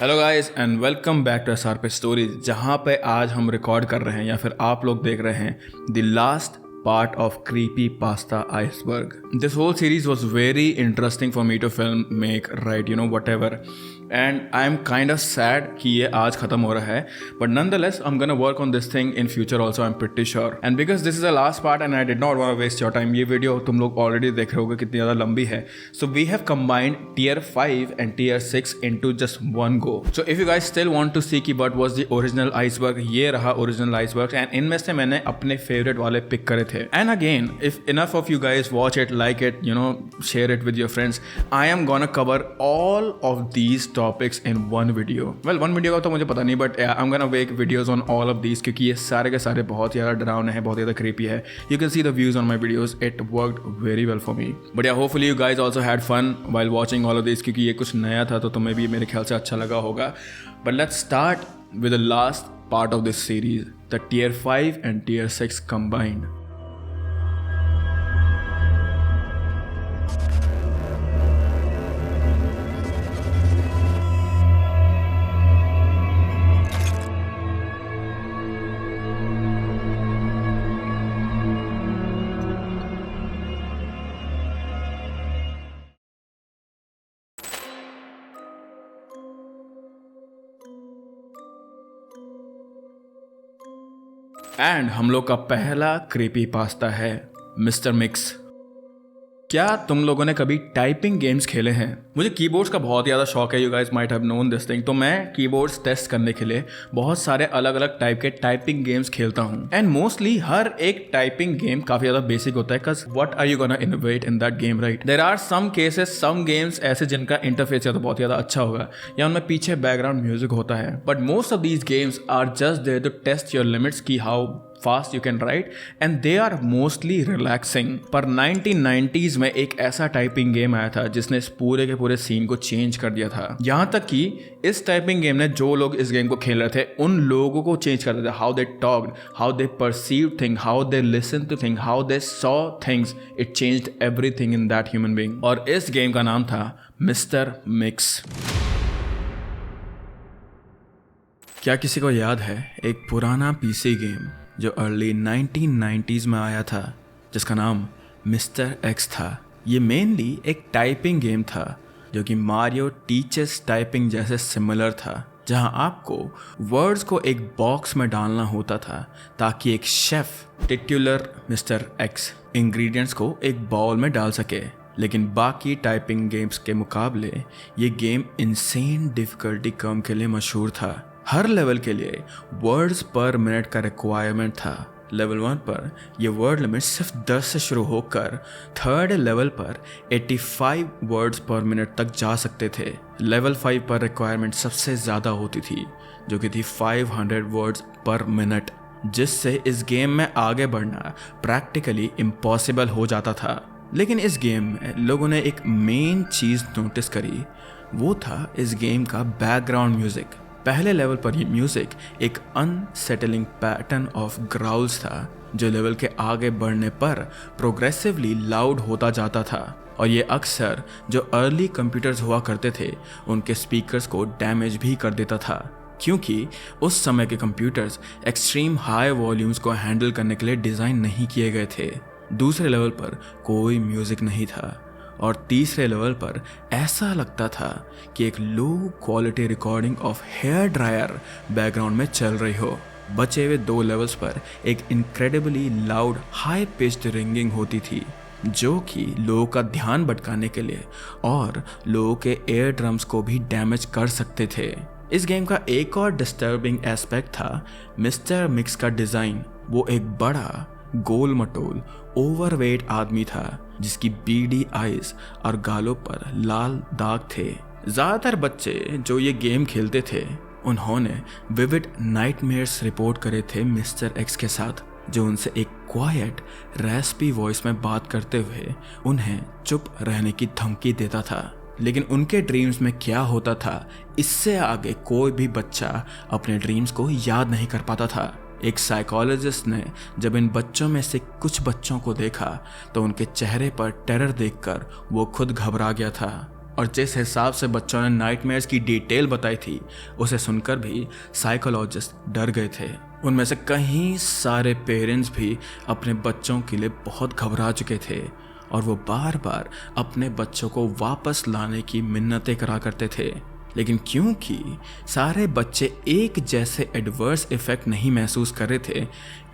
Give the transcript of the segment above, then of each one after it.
Hello guys and welcome back to SR pay stories, जहाँ पे आज हम रिकॉर्ड कर रहे हैं या फिर आप लोग देख रहे हैं the last part of creepy pasta iceberg. This whole series was very interesting for me to film, make, write, whatever. And I'm kind of sad कि ये आज ख़त्म हो रहा है, but nonetheless I'm gonna work on this thing in future also, I'm pretty sure. And because this is the last part and I did not want to waste your time, ये video तुम लोग already देख रहे होगे कितनी ज़्यादा लंबी है. So we have combined tier 5 and tier 6 into just one go. So if you guys still want to see कि what was the original iceberg, ये रहा original iceberg and इनमें से मैंने अपने favorite वाले pick करे थे. And again, if enough of you guys watch it, like it, share it with your friends, I am gonna cover all of these topics in one video. Well, one video का तो मुझे पता नहीं, but yeah, I'm gonna make videos on all of these क्योंकि ये सारे के सारे बहुत ज़्यादा डरावने हैं, बहुत ज़्यादा creepy है. You can see the views on my videos. It worked very well for me. But yeah, hopefully you guys also had fun while watching all of these क्योंकि ये कुछ नया था तो तुम्हें भी मेरे ख्याल से अच्छा लगा होगा. But let's start with the last part of this series, the tier 5 and tier 6 combined. And हम लोग का पहला क्रीपी पास्ता है मिस्टर मिक्स. क्या तुम लोगों ने कभी टाइपिंग गेम्स खेले हैं? मुझे कीबोर्ड्स का बहुत ज़्यादा शौक है. You guys might have known this thing. तो मैं कीबोर्ड्स टेस्ट करने के लिए बहुत सारे अलग अलग टाइप के टाइपिंग गेम्स खेलता हूँ. एंड मोस्टली हर एक टाइपिंग गेम काफ़ी ज़्यादा बेसिक होता है because what are you gonna innovate in that game, right? There are some cases, some games ऐसे जिनका इंटरफेस या तो बहुत ज़्यादा अच्छा होगा या उनमें पीछे बैकग्राउंड म्यूजिक होता है. But most of these games are just there to test your limits की how fast you can write and they are mostly relaxing. पर 1990s में एक ऐसा टाइपिंग गेम आया था जिसने इस पूरे के पूरे सीन को चेंज कर दिया था. यहाँ तक कि इस टाइपिंग गेम ने जो लोग इस गेम को खेल रहे थे उन लोगों को चेंज कर दिया था. How they talked, how they perceive thing, how they listen to thing, how they saw things. It changed everything in that human being. और इस गेम का नाम था मिस्टर मिक्स. क्या किसी को याद है एक पुराना पीसी गेम जो अर्ली 1990s में आया था जिसका नाम मिस्टर एक्स था? ये मेनली एक टाइपिंग गेम था जो कि मारियो टीचर्स टाइपिंग जैसे सिमिलर था, जहां आपको वर्ड्स को एक बॉक्स में डालना होता था ताकि एक chef titular mister x ingredients को एक बाउल में डाल सके. लेकिन बाकी टाइपिंग गेम्स के मुकाबले ये गेम इनसेन डिफिकल्टी कम के लिए मशहूर था. हर लेवल के लिए वर्ड्स पर मिनट का रिक्वायरमेंट था. लेवल 1 पर यह वर्ड लिमिट सिर्फ 10 से शुरू होकर थर्ड लेवल पर 85 वर्ड्स पर मिनट तक जा सकते थे. लेवल 5 पर रिक्वायरमेंट सबसे ज़्यादा होती थी जो कि थी 500 वर्ड्स पर मिनट, जिससे इस गेम में आगे बढ़ना प्रैक्टिकली इम्पॉसिबल हो जाता था. लेकिन इस गेम में लोगों ने एक मेन चीज़ नोटिस करी, वो था इस गेम का बैकग्राउंड म्यूज़िक. पहले लेवल पर ये म्यूजिक एक अनसेटलिंग पैटर्न ऑफ ग्राउल्स था जो लेवल के आगे बढ़ने पर प्रोग्रेसिवली लाउड होता जाता था. और ये अक्सर जो अर्ली कंप्यूटर्स हुआ करते थे उनके स्पीकर्स को डैमेज भी कर देता था क्योंकि उस समय के कंप्यूटर्स एक्सट्रीम हाई वॉल्यूम्स को हैंडल करने के लिए डिज़ाइन नहीं किए गए थे. दूसरे लेवल पर कोई म्यूजिक नहीं था और तीसरे लेवल पर ऐसा लगता था कि एक low quality recording of hair dryer background में चल रही हो. बचे हुए 2 लेवल्स पर एक incredibly loud high pitched ringing होती थी जो कि लोगों का ध्यान भटकाने के लिए और लोगों के एयर ड्रम्स को भी डैमेज कर सकते थे. इस गेम का एक और डिस्टर्बिंग एस्पेक्ट था मिस्टर मिक्स का डिज़ाइन. वो एक बड़ा गोल मटोल ओवरवेट आदमी था जिसकी बीडी आईज और गालों पर लाल दाग थे. ज़्यादातर बच्चे जो ये गेम खेलते थे उन्होंने विविड नाइटमेयर्स रिपोर्ट करे थे मिस्टर एक्स के साथ, जो उनसे एक क्वाइट रैस्पी वॉइस में बात करते हुए उन्हें चुप रहने की धमकी देता था. लेकिन उनके ड्रीम्स में क्या होता था इससे आगे कोई भी बच्चा अपने ड्रीम्स को याद नहीं कर पाता था. एक साइकोलॉजिस्ट ने जब इन बच्चों में से कुछ बच्चों को देखा तो उनके चेहरे पर टेरर देखकर वो खुद घबरा गया था और जिस हिसाब से बच्चों ने नाइटमेयर्स की डिटेल बताई थी उसे सुनकर भी साइकोलॉजिस्ट डर गए थे। उनमें से कई सारे पेरेंट्स भी अपने बच्चों के लिए बहुत घबरा चुके थे और वो बार बार अपने बच्चों को वापस लाने की मिन्नतें करा करते थे। लेकिन क्योंकि सारे बच्चे एक जैसे एडवर्स इफेक्ट नहीं महसूस कर रहे थे,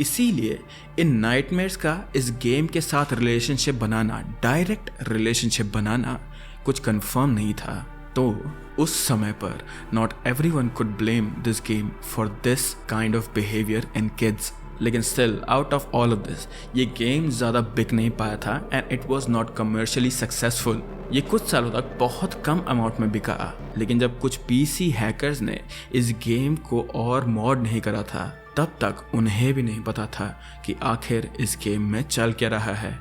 इसीलिए इन नाइटमेयर्स का इस गेम के साथ रिलेशनशिप बनाना, डायरेक्ट रिलेशनशिप बनाना कुछ कंफर्म नहीं था। तो उस समय पर not everyone could blame this game for this kind of behaviour in kids. लेकिन still out of all of this ये गेम ज़्यादा बिक नहीं पाया था and it was not commercially successful. ये कुछ सालों तक बहुत कम अमाउंट में बिका, लेकिन जब कुछ पीसी हैकर्स ने इस गेम को और मॉड नहीं करा था, तब तक उन्हें भी नहीं पता था कि आखिर इस गेम में चल क्या रहा है।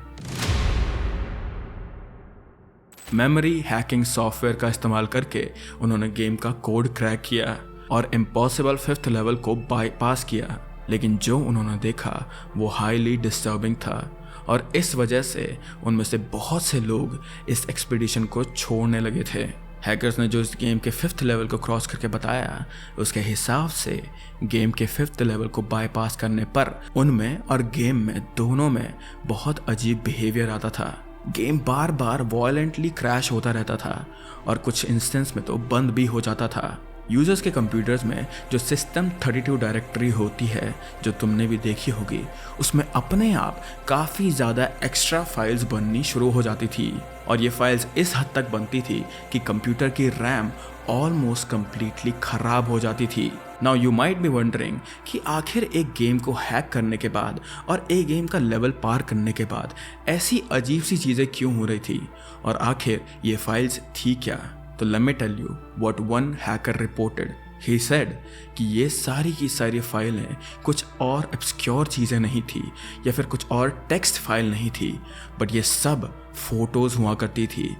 मेमोरी हैकिंग सॉफ्टवेयर का इस्तेमाल करके उन्होंने गेम का कोड क्रैक किया और इम्पॉसिबल 5th लेवल को बाईपास किया, लेकिन जो उन्होंने देखा वो हाईली डिस्टर्बिंग था और इस वजह से उनमें से बहुत से लोग इस एक्सपीडिशन को छोड़ने लगे थे। हैकर्स ने जो इस गेम के 5th लेवल को क्रॉस करके बताया, उसके हिसाब से गेम के 5th लेवल को बाईपास करने पर उनमें और गेम में दोनों में बहुत अजीब बिहेवियर आता था। गेम बार बार वॉयलेंटली क्रैश होता रहता था और कुछ इंस्टेंस में तो बंद भी हो जाता था। यूजर्स के कंप्यूटर्स में जो सिस्टम 32 डायरेक्टरी होती है, जो तुमने भी देखी होगी, उसमें अपने आप काफ़ी ज़्यादा एक्स्ट्रा फाइल्स बननी शुरू हो जाती थी और ये फाइल्स इस हद तक बनती थी कि कंप्यूटर की रैम ऑलमोस्ट कम्प्लीटली ख़राब हो जाती थी। Now you might be wondering कि आखिर एक गेम को हैक करने के बाद और एक गेम का लेवल पार करने के बाद ऐसी अजीब सी चीज़ें क्यों हो रही थी और आखिर ये फाइल्स थी क्या। तो let me tell you what one hacker reported. He said कि ये सारी की सारी फाइलें कुछ और obscure चीज़ें नहीं थी या फिर कुछ और टेक्स्ट फाइल नहीं थी, बट ये सब फोटोज़ हुआ करती थी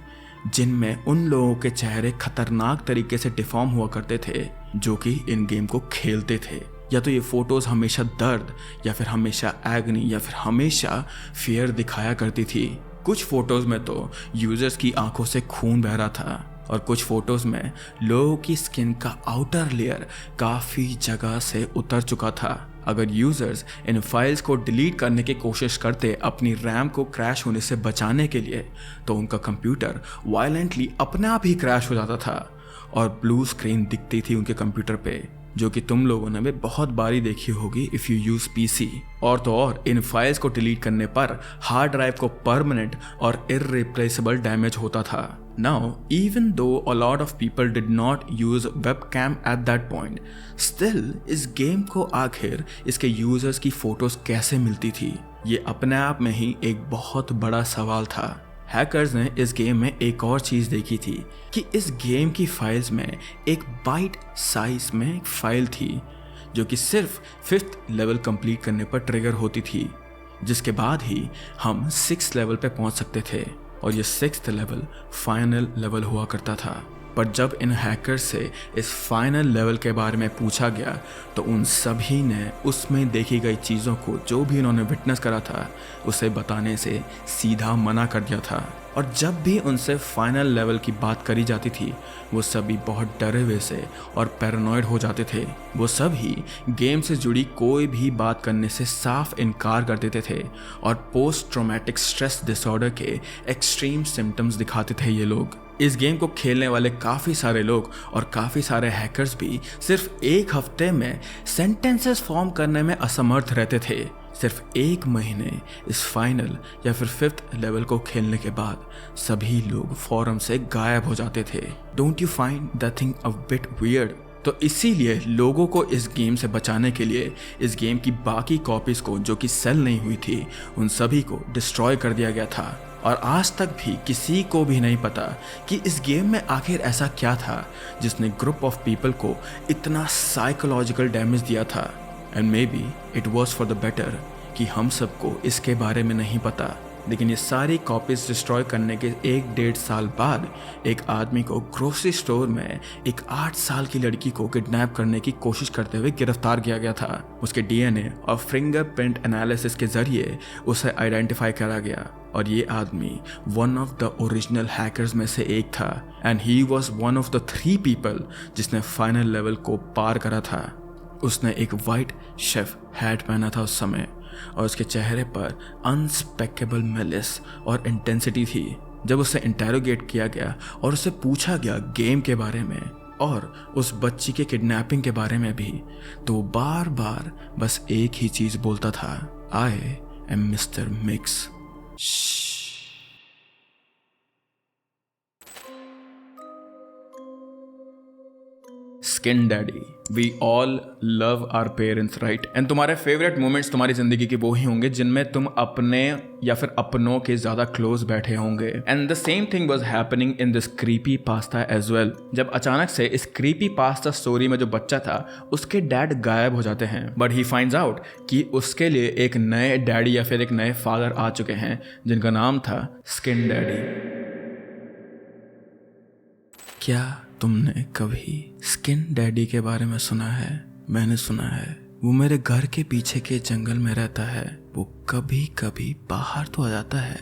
जिनमें उन लोगों के चेहरे खतरनाक तरीके से डिफॉर्म हुआ करते थे जो कि इन गेम को खेलते थे। या तो ये फोटोज़ हमेशा दर्द या फिर हमेशा एग्नी या फिर हमेशा फियर दिखाया करती थी। कुछ फोटोज़ में तो यूज़र्स की आंखों से खून बह रहा था और कुछ फोटोज़ में लोगों की स्किन का आउटर लेयर काफ़ी जगह से उतर चुका था। अगर यूज़र्स इन फाइल्स को डिलीट करने की कोशिश करते अपनी रैम को क्रैश होने से बचाने के लिए, तो उनका कंप्यूटर वायलेंटली अपने आप ही क्रैश हो जाता था और ब्लू स्क्रीन दिखती थी उनके कंप्यूटर पे, जो कि तुम लोगों ने भी बहुत बारी देखी होगी इफ़ यू यूज़ पीसी। और तो और इन फाइल्स को डिलीट करने पर हार्ड ड्राइव को परमानेंट और इररिप्लेसेबल डैमेज होता था। Now, even though a lot of people did not use webcam at that point, still इस गेम को आखिर इसके यूजर्स की फोटोज कैसे मिलती थी, ये अपने आप में ही एक बहुत बड़ा सवाल था। हैकर्स ने इस गेम में एक और चीज़ देखी थी कि इस गेम की फाइल्स में एक बाइट साइज में एक फाइल थी जो कि सिर्फ 5th लेवल कंप्लीट करने पर ट्रिगर होती थी, जिसके बाद ही हम 6th लेवल पे पहुंच सकते थे और ये 6th लेवल फाइनल लेवल हुआ करता था। पर जब इन हैकर्स से इस फाइनल लेवल के बारे में पूछा गया तो उन सभी ने उसमें देखी गई चीज़ों को, जो भी उन्होंने विटनेस करा था, उसे बताने से सीधा मना कर दिया था। और जब भी उनसे फाइनल लेवल की बात करी जाती थी, वो सभी बहुत डरे हुए से और पैरानॉइड हो जाते थे। वो सभी गेम से जुड़ी कोई भी बात करने से साफ इनकार कर देते थे और पोस्ट ट्रॉमेटिक स्ट्रेस डिसऑर्डर के एक्सट्रीम सिम्टम्स दिखाते थे ये लोग। इस गेम को खेलने वाले काफ़ी सारे लोग और काफ़ी सारे हैकर्स भी सिर्फ एक हफ्ते में सेंटेंसेस फॉर्म करने में असमर्थ रहते थे। सिर्फ एक महीने इस फाइनल या फिर 5th लेवल को खेलने के बाद सभी लोग फोरम से गायब हो जाते थे। Don't you find the thing a bit weird? तो इसीलिए लोगों को इस गेम से बचाने के लिए इस गेम की बाकी कॉपीज़ को, जो कि सेल नहीं हुई थी, उन सभी को डिस्ट्रॉय कर दिया गया था। और आज तक भी किसी को भी नहीं पता कि इस गेम में आखिर ऐसा क्या था जिसने ग्रुप ऑफ पीपल को इतना साइकोलॉजिकल डैमेज दिया था। And may be it was for the better कि हम सबको इसके बारे में नहीं पता। लेकिन ये सारी कॉपीज डिस्ट्रॉय करने के 1-1.5 साल बाद एक आदमी को ग्रोसरी स्टोर में एक 8 साल की लड़की को किडनैप करने की कोशिश करते हुए गिरफ्तार किया गया था। उसके डीएनए और फिंगरप्रिंट एनालिसिस के जरिए उसे आइडेंटिफाई करा गया और ये आदमी one of the original hackers में से एक था and he was one of the 3 people जिसने फाइनल लेवल को पार करा था। उसने एक वाइट शेफ हैट पहना था उस समय और उसके चेहरे पर अनस्पेकेबल मेलिस और इंटेंसिटी थी। जब उसे इंटेरोगेट किया गया और उसे पूछा गया गेम के बारे में और उस बच्ची के किडनैपिंग के बारे में भी, तो बार बार बस एक ही चीज बोलता था, I am mister mix. Skin daddy, we all love our parents right. And तुम्हारे फेवरेट मोमेंट्स तुम्हारी जिंदगी के वो ही होंगे जिनमें तुम अपने या फिर अपनों के ज्यादा क्लोज बैठे होंगे। And the same thing was happening in this creepypasta as well. जब अचानक से इस क्रीपी पास्ता स्टोरी में जो बच्चा था उसके डैड गायब हो जाते हैं, बट ही फाइंड्स आउट कि उसके लिए एक नए डैडी या फिर एक नए फादर आ चुके हैं जिनका नाम था स्किन डैडी। क्या तुमने कभी स्किन डैडी के बारे में सुना है? मैंने सुना है। वो मेरे घर के पीछे के जंगल में रहता है। वो कभी कभी बाहर तो आ जाता है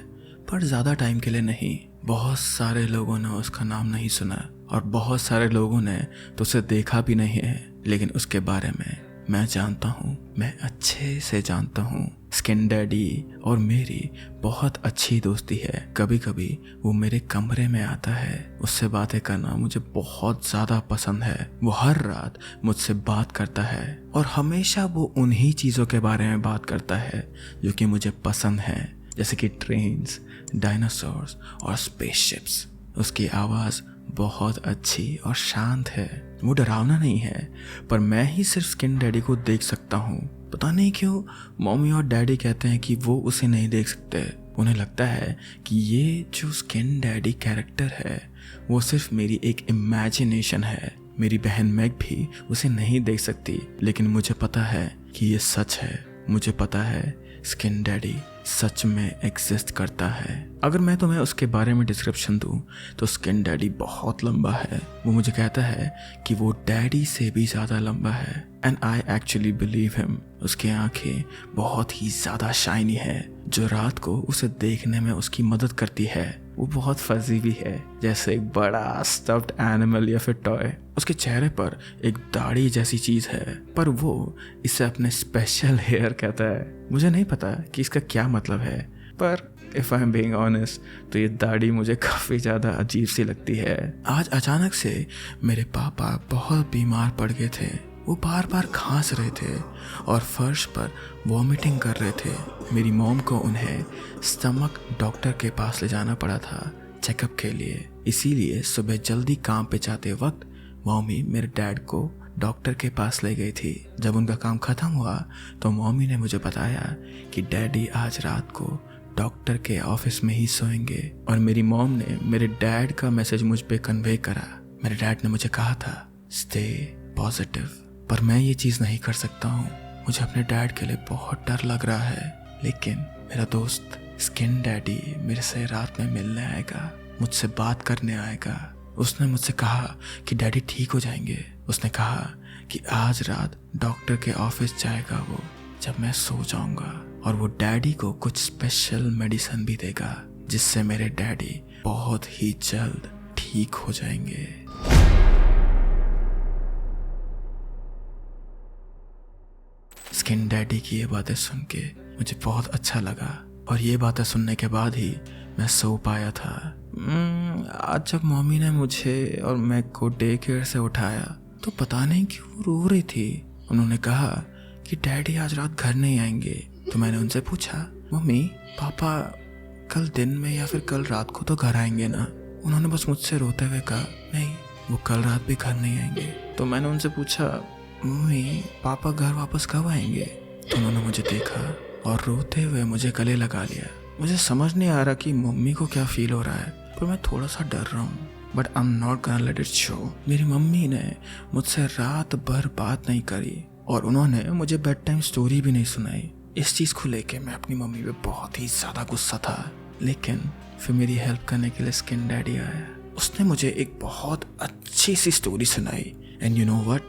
पर ज्यादा टाइम के लिए नहीं। बहुत सारे लोगों ने उसका नाम नहीं सुना और बहुत सारे लोगों ने तो उसे देखा भी नहीं है, लेकिन उसके बारे में मैं जानता हूँ, मैं अच्छे से जानता हूँ। स्किन डैडी और मेरी बहुत अच्छी दोस्ती है। कभी कभी वो मेरे कमरे में आता है। उससे बातें करना मुझे बहुत ज़्यादा पसंद है। वो हर रात मुझसे बात करता है और हमेशा वो उन्हीं चीज़ों के बारे में बात करता है जो कि मुझे पसंद है, जैसे कि ट्रेन्स, डायनासोर्स और स्पेसशिप्स। उसकी आवाज़ बहुत अच्छी और शांत है। वो डरावना नहीं है, पर मैं ही सिर्फ स्किन डैडी को देख सकता हूँ। पता नहीं क्यों मम्मी और डैडी कहते हैं कि वो उसे नहीं देख सकते। उन्हें लगता है कि ये जो स्किन डैडी कैरेक्टर है वो सिर्फ मेरी एक इमेजिनेशन है। मेरी बहन मैग भी उसे नहीं देख सकती, लेकिन मुझे पता है कि ये सच है। मुझे पता है स्किन डैडी सच में एग्जिस्ट करता है। अगर मैं तुम्हें उसके बारे में डिस्क्रिप्शन दूं तो स्किन डैडी बहुत लंबा है। वो मुझे कहता है कि वो डैडी से भी ज़्यादा लंबा है and I actually believe him. उसकी आंखें बहुत ही ज़्यादा शाइनी है जो रात को उसे देखने में उसकी मदद करती है। वो बहुत फजी भी है, जैसे एक बड़ा स्टफ्ड एनिमल या फिर टॉय। उसके चेहरे पर एक दाढ़ी जैसी चीज़ है, पर वो इसे अपने स्पेशल हेयर कहता है। मुझे नहीं पता कि इसका क्या मतलब है, पर if I am being honest तो ये दाढ़ी मुझे काफ़ी ज़्यादा अजीब सी लगती है। आज अचानक से मेरे पापा बहुत बीमार पड़ गए थे। वो बार बार खांस रहे थे और फर्श पर वॉमिटिंग कर रहे थे। मेरी मॉम को उन्हें स्टमक डॉक्टर के पास ले जाना पड़ा था चेकअप के लिए। इसीलिए सुबह जल्दी काम पे जाते वक्त मॉमी मेरे डैड को डॉक्टर के पास ले गई थी। जब उनका काम ख़त्म हुआ तो मॉमी ने मुझे बताया कि डैडी आज रात को डॉक्टर के ऑफिस में ही सोएंगे और मेरी मॉम ने मेरे डैड का मैसेज मुझ पे कन्वे करा। मेरे डैड ने मुझे कहा था स्टे पॉजिटिव, पर मैं ये चीज़ नहीं कर सकता हूँ। मुझे अपने डैड के लिए बहुत डर लग रहा है। लेकिन मेरा दोस्त स्किन डैडी मेरे से रात में मिलने आएगा, मुझसे बात करने आएगा। उसने मुझसे कहा कि डैडी ठीक हो जाएंगे। उसने कहा कि आज रात डॉक्टर के ऑफिस जाएगा वो जब मैं सो जाऊंगा, और वो डैडी को कुछ स्पेशल मेडिसिन भी देगा जिससे मेरे डैडी बहुत ही जल्द ठीक हो जाएंगे। स्किन डैडी की ये बातें सुन के मुझे बहुत अच्छा लगा और ये बातें सुनने के बाद ही मैं सो पाया था। आज जब मम्मी ने मुझे और मैग को डे केयर से उठाया तो पता नहीं क्यों रो रही थी। उन्होंने कहा कि डैडी आज रात घर नहीं आएंगे। तो मैंने उनसे पूछा, मम्मी पापा कल दिन में या फिर कल रात को तो घर आएंगे ना? उन्होंने बस मुझसे रोते हुए कहा नहीं, वो कल रात भी घर नहीं आएंगे। तो मैंने उनसे पूछा, मम्मी पापा घर वापस कब आएंगे? तो उन्होंने मुझे देखा और रोते हुए मुझे गले लगा लिया। मुझे समझ नहीं आ रहा कि मम्मी को क्या फील हो रहा है, पर मैं थोड़ा सा डर रहा हूँ, but I am not gonna let it show. मेरी मम्मी ने मुझसे रात भर बात नहीं करी और उन्होंने मुझे बेड टाइम स्टोरी भी नहीं सुनाई। इस चीज़ को लेके मैं अपनी मम्मी पे बहुत ही ज़्यादा गुस्सा था। लेकिन फिर मेरी हेल्प करने के लिए स्किन डैडी आया। उसने मुझे एक बहुत अच्छी सी स्टोरी सुनाई। एंड यू नो व्हाट,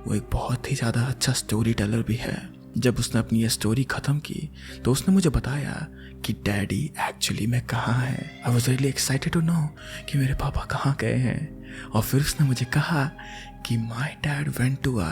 वो एक बहुत ही ज़्यादा अच्छा स्टोरी टेलर भी है। जब उसने अपनी ये स्टोरी ख़त्म की तो उसने मुझे बताया कि डैडी एक्चुअली में कहाँ है। I was really excited to know कि मेरे पापा कहाँ गए हैं। और फिर उसने मुझे कहा कि my dad went to a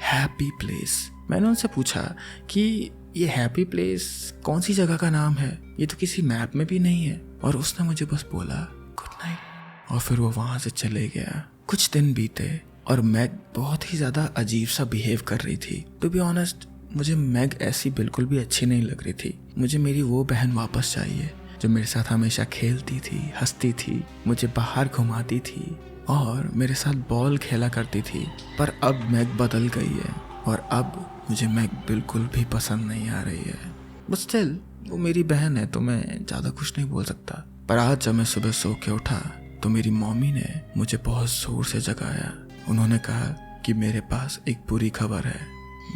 happy place. मैंने उनसे पूछा कि ये हैप्पी प्लेस कौन सी जगह का नाम है, ये तो किसी मैप में भी नहीं है। और उसने मुझे बस बोला गुड नाइट और फिर वो वहाँ से चले गया। कुछ दिन बीते और मैग बहुत ही ज़्यादा अजीब सा बिहेव कर रही थी। टू बी ऑनेस्ट, मुझे मैग ऐसी बिल्कुल भी अच्छी नहीं लग रही थी। मुझे मेरी वो बहन वापस चाहिए जो मेरे साथ हमेशा खेलती थी, हंसती थी, मुझे बाहर घुमाती थी और मेरे साथ बॉल खेला करती थी। पर अब मैग बदल गई है और अब मुझे मैग बिल्कुल भी पसंद नहीं आ रही है। बट स्टिल वो मेरी बहन है तो मैं ज़्यादा कुछ नहीं बोल सकता। पर आज जब मैं सुबह सो के उठा तो मेरी मम्मी ने मुझे बहुत जोर से जगाया। उन्होंने कहा कि मेरे पास एक बुरी खबर है,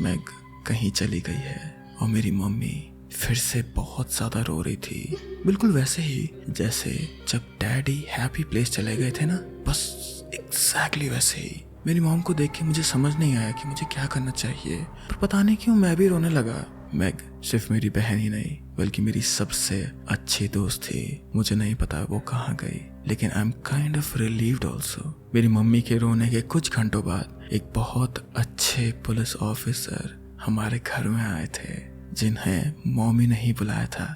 मैग कहीं चली गई है। और मेरी मम्मी फिर से बहुत ज़्यादा रो रही थी, बिल्कुल वैसे ही जैसे जब डैडी हैप्पी प्लेस चले गए थे ना, बस एग्जैक्टली वैसे ही। मेरी मॉम को देख के मुझे समझ नहीं आया कि मुझे क्या करना चाहिए, पर पता नहीं क्यों मैं भी रोने लगा। मैग सिर्फ मेरी बहन ही नहीं बल्कि मेरी सबसे अच्छी दोस्त थी। मुझे नहीं पता वो कहाँ गई, लेकिन I am kind of relieved also. मेरी मम्मी के रोने के कुछ घंटों बाद एक बहुत अच्छे पुलिस ऑफिसर हमारे घर में आए थे जिन्हें मॉमी ने ही बुलाया था।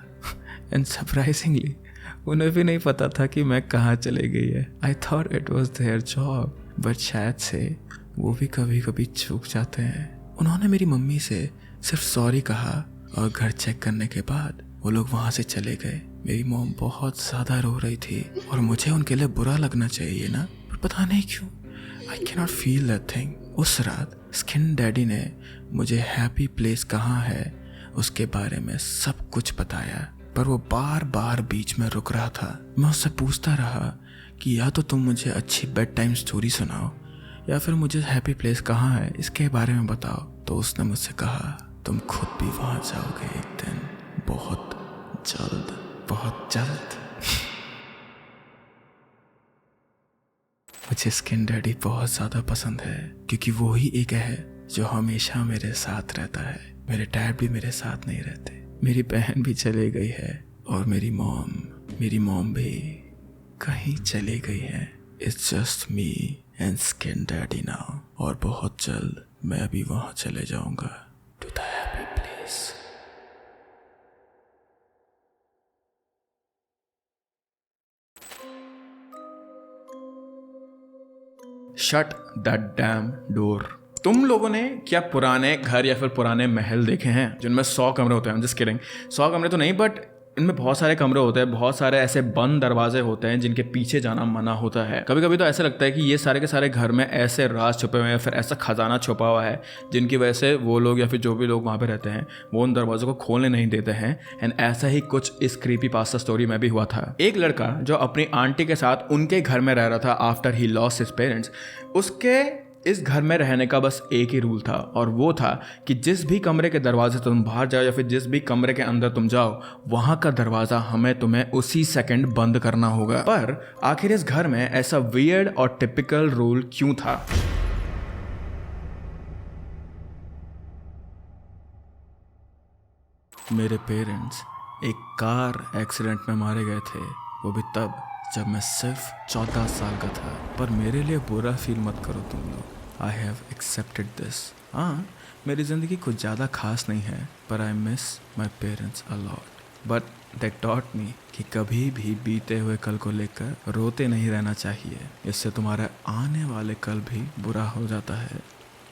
एंड सरप्राइजिंगली उन्हें भी नहीं पता था कि मैं कहाँ चले गई है। I thought it was their job, but शायद से वो भी कभी कभी चूक जाते हैं। उन्होंने मेरी मम्मी से सिर्फ सॉरी कहा और घर चेक करने के बाद वो लोग वहाँ से चले गए। मेरी मॉम बहुत ज़्यादा रो रही थी और मुझे उनके लिए बुरा लगना चाहिए ना, पर पता नहीं क्यों I can not feel that thing. उस रात स्किन डैडी ने मुझे हैप्पी प्लेस कहाँ है उसके बारे में सब कुछ बताया, पर वो बार बार बीच में रुक रहा था। मैं उससे पूछता रहा कि या तो तुम मुझे अच्छी बेड टाइम स्टोरी सुनाओ या फिर मुझे हैप्पी प्लेस कहाँ है इसके बारे में बताओ। तो उसने मुझसे कहा तुम खुद भी वहाँ जाओगे एक दिन, बहुत जल्द, बहुत जल्द। मुझे स्किन डैडी बहुत ज़्यादा पसंद है क्योंकि वो ही एक है जो हमेशा मेरे साथ रहता है। मेरे डैड भी मेरे साथ नहीं रहते, मेरी बहन भी चली गई है और मेरी मॉम भी कहीं चली गई है। It's just me and skin daddy now. और बहुत जल्द मैं अभी वहाँ चले जाऊँगा to the happy place. Shut the damn door. तुम लोगों ने क्या पुराने घर या फिर पुराने महल देखे हैं जिनमें 100 कमरे होते हैं? जस्ट किडिंग, 100 कमरे तो नहीं, बट इनमें बहुत सारे कमरे होते हैं, बहुत सारे ऐसे बंद दरवाजे होते हैं जिनके पीछे जाना मना होता है। कभी कभी तो ऐसा लगता है कि ये सारे के सारे घर में ऐसे राज छुपे हुए हैं या फिर ऐसा खजाना छुपा हुआ है जिनकी वजह से वो लोग या फिर जो भी लोग वहाँ पे रहते हैं वो उन दरवाजों को खोलने नहीं देते हैं। एंड ऐसा ही कुछ इस क्रीपी पास्ता स्टोरी में भी हुआ था। एक लड़का जो अपनी आंटी के साथ उनके घर में रह रहा था after he lost his parents, उसके इस घर में रहने का बस एक ही रूल था और वो था कि जिस भी कमरे के दरवाजे से तुम बाहर जाओ या फिर जिस भी कमरे के अंदर तुम जाओ वहां का दरवाजा हमें तुम्हें उसी सेकंड बंद करना होगा। पर आखिर इस घर में ऐसा वियर्ड और टिपिकल रूल क्यों था? मेरे पेरेंट्स एक कार एक्सीडेंट में मारे गए थे, वो भी तब जब मैं सिर्फ 14 साल का था। पर मेरे लिए बुरा फील मत करो तुम लोग, आई हैव एक्सेप्टेड दिस। हाँ, मेरी ज़िंदगी कुछ ज़्यादा खास नहीं है, पर I miss my parents a lot. But they taught me कि कभी भी बीते हुए कल को लेकर रोते नहीं रहना चाहिए, इससे तुम्हारा आने वाले कल भी बुरा हो जाता है।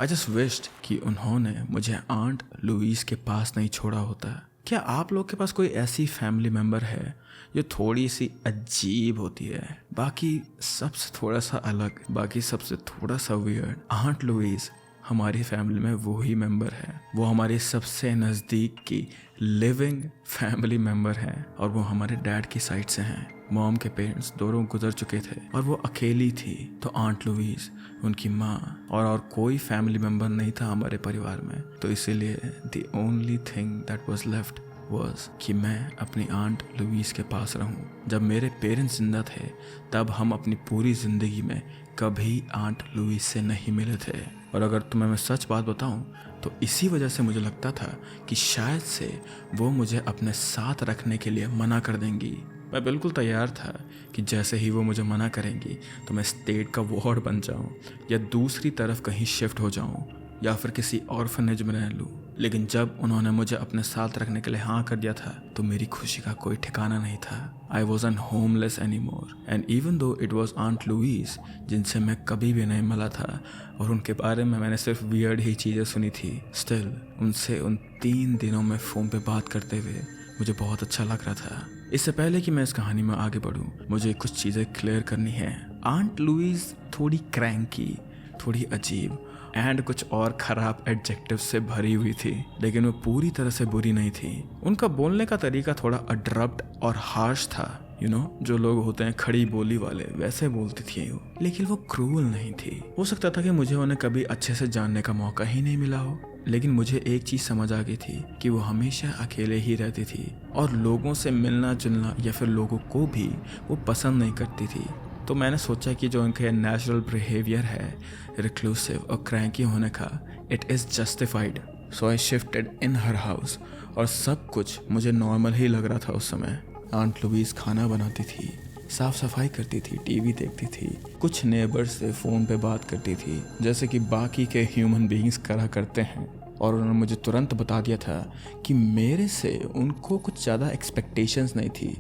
आई जस्ट विश्ड कि उन्होंने मुझे आंट लुईस के पास नहीं छोड़ा होता। क्या आप लोग के पास कोई ऐसी फैमिली मेम्बर है जो थोड़ी सी अजीब होती है, बाकी सबसे थोड़ा सा अलग, बाकी सबसे थोड़ा सा वियर्ड? आंट लुईस हमारी फैमिली में वो ही मेंबर है। वो हमारी सबसे नज़दीक की लिविंग फैमिली मेंबर है और वो हमारे डैड की साइड से हैं। मॉम के पेरेंट्स दोनों गुजर चुके थे और वो अकेली थी, तो आंट लुईस, उनकी माँ और कोई फैमिली मेम्बर नहीं था हमारे परिवार में। तो इसीलिए the only thing that was left was कि मैं अपनी आंट लुईस के पास रहूं। जब मेरे पेरेंट्स जिंदा थे तब हम अपनी पूरी ज़िंदगी में कभी आंट लुईस से नहीं मिले थे। और अगर तुम्हें मैं सच बात बताऊं तो इसी वजह से मुझे लगता था कि शायद से वो मुझे अपने साथ रखने के लिए मना कर देंगी। मैं बिल्कुल तैयार था कि जैसे ही वो मुझे मना करेंगी तो मैं स्टेट का वार्ड बन जाऊं या दूसरी तरफ कहीं शिफ्ट हो जाऊं या फिर किसी ऑर्फनेज में रह लूं। लेकिन जब उन्होंने मुझे अपने साथ रखने के लिए हाँ कर दिया था तो मेरी खुशी का कोई ठिकाना नहीं था। I wasn't homeless any more and even though it was aunt Louise जिनसे मैं कभी भी नहीं मिला था और उनके बारे में मैंने सिर्फ वियर्ड ही चीज़ें सुनी थी, स्टिल उनसे उन 3 दिनों में फ़ोन पे बात करते हुए मुझे बहुत अच्छा लग रहा था। इससे पहले कि मैं इस कहानी में आगे बढ़ूं, मुझे कुछ चीज़ें क्लियर करनी है। आंट लुईस थोड़ी क्रैंकी, थोड़ी अजीब एंड कुछ और खराब एडजेक्टिव से भरी हुई थी, लेकिन वो पूरी तरह से बुरी नहीं थी। उनका बोलने का तरीका थोड़ा अब्रप्ट और हार्श था, जो लोग होते हैं खड़ी बोली वाले, वैसे बोलती थी वो, लेकिन वो क्रूअल नहीं थी। हो सकता था कि मुझे उन्हें कभी अच्छे से जानने का मौका ही नहीं मिला हो, लेकिन मुझे एक चीज समझ आ गई थी कि वो हमेशा अकेले ही रहती थी और लोगों से मिलना जुलना या फिर लोगों को भी वो पसंद नहीं करती थी। तो मैंने सोचा कि जो उनका नेचुरल बिहेवियर है, रिक्लूसिव और क्रैंकी होने का, it is justified. So I shifted in her house और सब कुछ मुझे नॉर्मल ही लग रहा था उस समय। आंट लुईस खाना बनाती थी, साफ सफाई करती थी, टीवी देखती थी, कुछ नेबर्स से फ़ोन पे बात करती थी जैसे कि बाकी के ह्यूमन बीइंग्स करा करते हैं। और उन्होंने मुझे तुरंत बता दिया था कि मेरे से उनको कुछ ज़्यादा एक्सपेक्टेशंस नहीं थी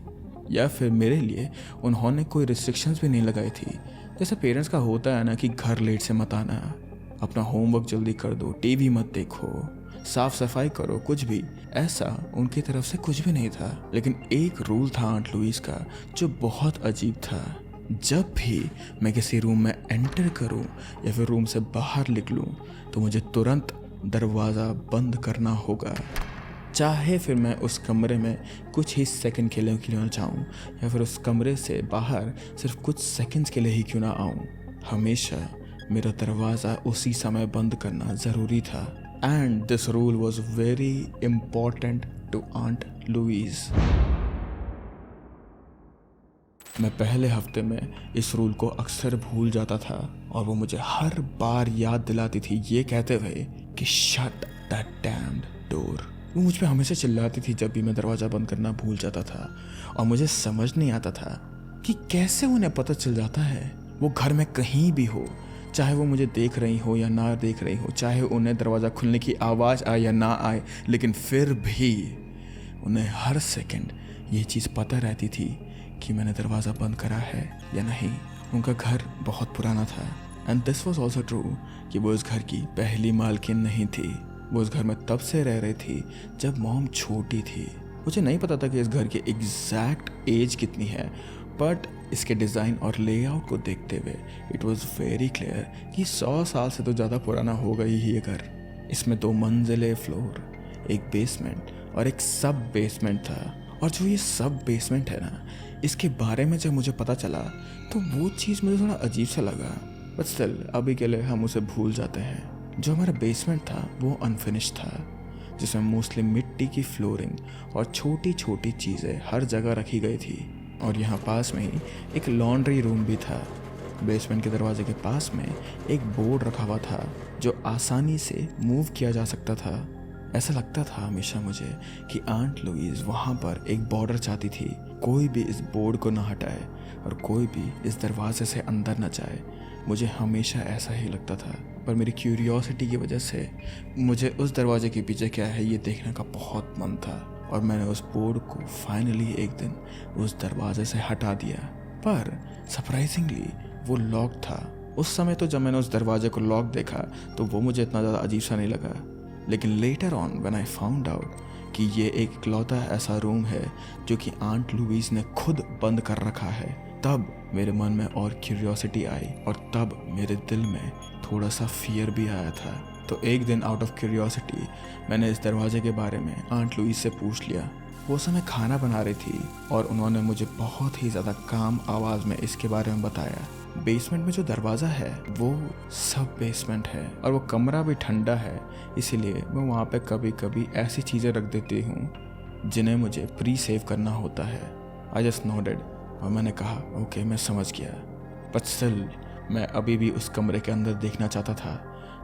या फिर मेरे लिए उन्होंने कोई रिस्ट्रिक्शंस भी नहीं लगाई थी। जैसे पेरेंट्स का होता है ना कि घर लेट से मत आना, अपना होमवर्क जल्दी कर दो, टीवी मत देखो, साफ सफाई करो, कुछ भी ऐसा उनकी तरफ से कुछ भी नहीं था। लेकिन एक रूल था आंट लुईस का जो बहुत अजीब था। जब भी मैं किसी रूम में एंटर करूं या फिर रूम से बाहर निकलूं तो मुझे तुरंत दरवाज़ा बंद करना होगा, चाहे फिर मैं उस कमरे में कुछ ही सेकंड के लिए क्यों ना जाऊँ या फिर उस कमरे से बाहर सिर्फ कुछ सेकंड्स के लिए ही क्यों ना आऊँ, हमेशा मेरा दरवाज़ा उसी समय बंद करना ज़रूरी था। And this rule was very important to aunt Louise. मैं पहले हफ्ते में इस रूल को अक्सर भूल जाता था और वो मुझे हर बार याद दिलाती थी ये कहते हुए कि शट दैट डैम्ड डोर। वो मुझ पे हमेशा चिल्लाती थी जब भी मैं दरवाज़ा बंद करना भूल जाता था और मुझे समझ नहीं आता था कि कैसे उन्हें पता चल जाता है वो घर में कहीं भी हो, चाहे वो मुझे देख रही हो या ना देख रही हो, चाहे उन्हें दरवाज़ा खुलने की आवाज़ आए या ना आए, लेकिन फिर भी उन्हें हर सेकंड ये चीज़ पता रहती थी कि मैंने दरवाज़ा बंद करा है या नहीं। उनका घर बहुत पुराना था and this was also true कि वो उस घर की पहली मालकिन नहीं थी। वो उस घर में तब से रह रही थी जब मॉम छोटी थी। मुझे नहीं पता था कि इस घर की एग्जैक्ट एज कितनी है, बट इसके डिज़ाइन और लेआउट को देखते हुए इट वॉज वेरी क्लियर कि 100 साल से तो ज़्यादा पुराना होगा ही ये घर। इसमें 2 मंजिले फ्लोर, एक बेसमेंट और एक सब बेसमेंट था। और जो ये सब बेसमेंट है ना, इसके बारे में जब मुझे पता चला तो वो चीज़ मुझे थोड़ा अजीब सा लगा, बट स्टिल अभी के लिए हम उसे भूल जाते हैं। जो हमारा बेसमेंट था वो अनफिनिश था, जिसमें मोस्टली मिट्टी की फ्लोरिंग और छोटी छोटी चीज़ें हर जगह रखी गई थी। और यहाँ पास में ही एक लॉन्ड्री रूम भी था। बेसमेंट के दरवाजे के पास में एक बोर्ड रखा हुआ था जो आसानी से मूव किया जा सकता था। ऐसा लगता था हमेशा मुझे कि आंट लुईस वहाँ पर एक बॉर्डर चाहती थी, कोई भी इस बोर्ड को ना हटाए और कोई भी इस दरवाजे से अंदर ना जाए। मुझे हमेशा ऐसा ही लगता था, पर मेरी क्यूरियोसिटी की वजह से मुझे उस दरवाजे के पीछे क्या है ये देखने का बहुत मन था और मैंने उस बोर्ड को फाइनली एक दिन उस दरवाजे से हटा दिया। पर सरप्राइजिंगली वो लॉक था। उस समय तो जब मैंने उस दरवाजे को लॉक देखा तो वो मुझे इतना ज़्यादा अजीब सा नहीं लगा, लेकिन later on when I found out कि ये एक इकलौता ऐसा रूम है जो कि आंट लुईस ने खुद बंद कर रखा है, तब मेरे मन में और क्यूरियोसिटी आई और तब मेरे दिल में थोड़ा सा फियर भी आया था। तो एक दिन आउट ऑफ क्यूरियोसिटी मैंने इस दरवाजे के बारे में आंट लुईस से पूछ लिया। वो समय खाना बना रही थी और उन्होंने मुझे बहुत ही ज़्यादा काम आवाज़ में इसके बारे में बताया। बेसमेंट में जो दरवाज़ा है वो सब बेसमेंट है और वो कमरा भी ठंडा है, इसीलिए मैं वहाँ पे कभी कभी ऐसी चीज़ें रख देती हूँ जिन्हें मुझे प्री सेव करना होता है। आई जस्ट नोडेड और मैंने कहा ओके मैं समझ गया। बट स्टिल मैं अभी भी उस कमरे के अंदर देखना चाहता था,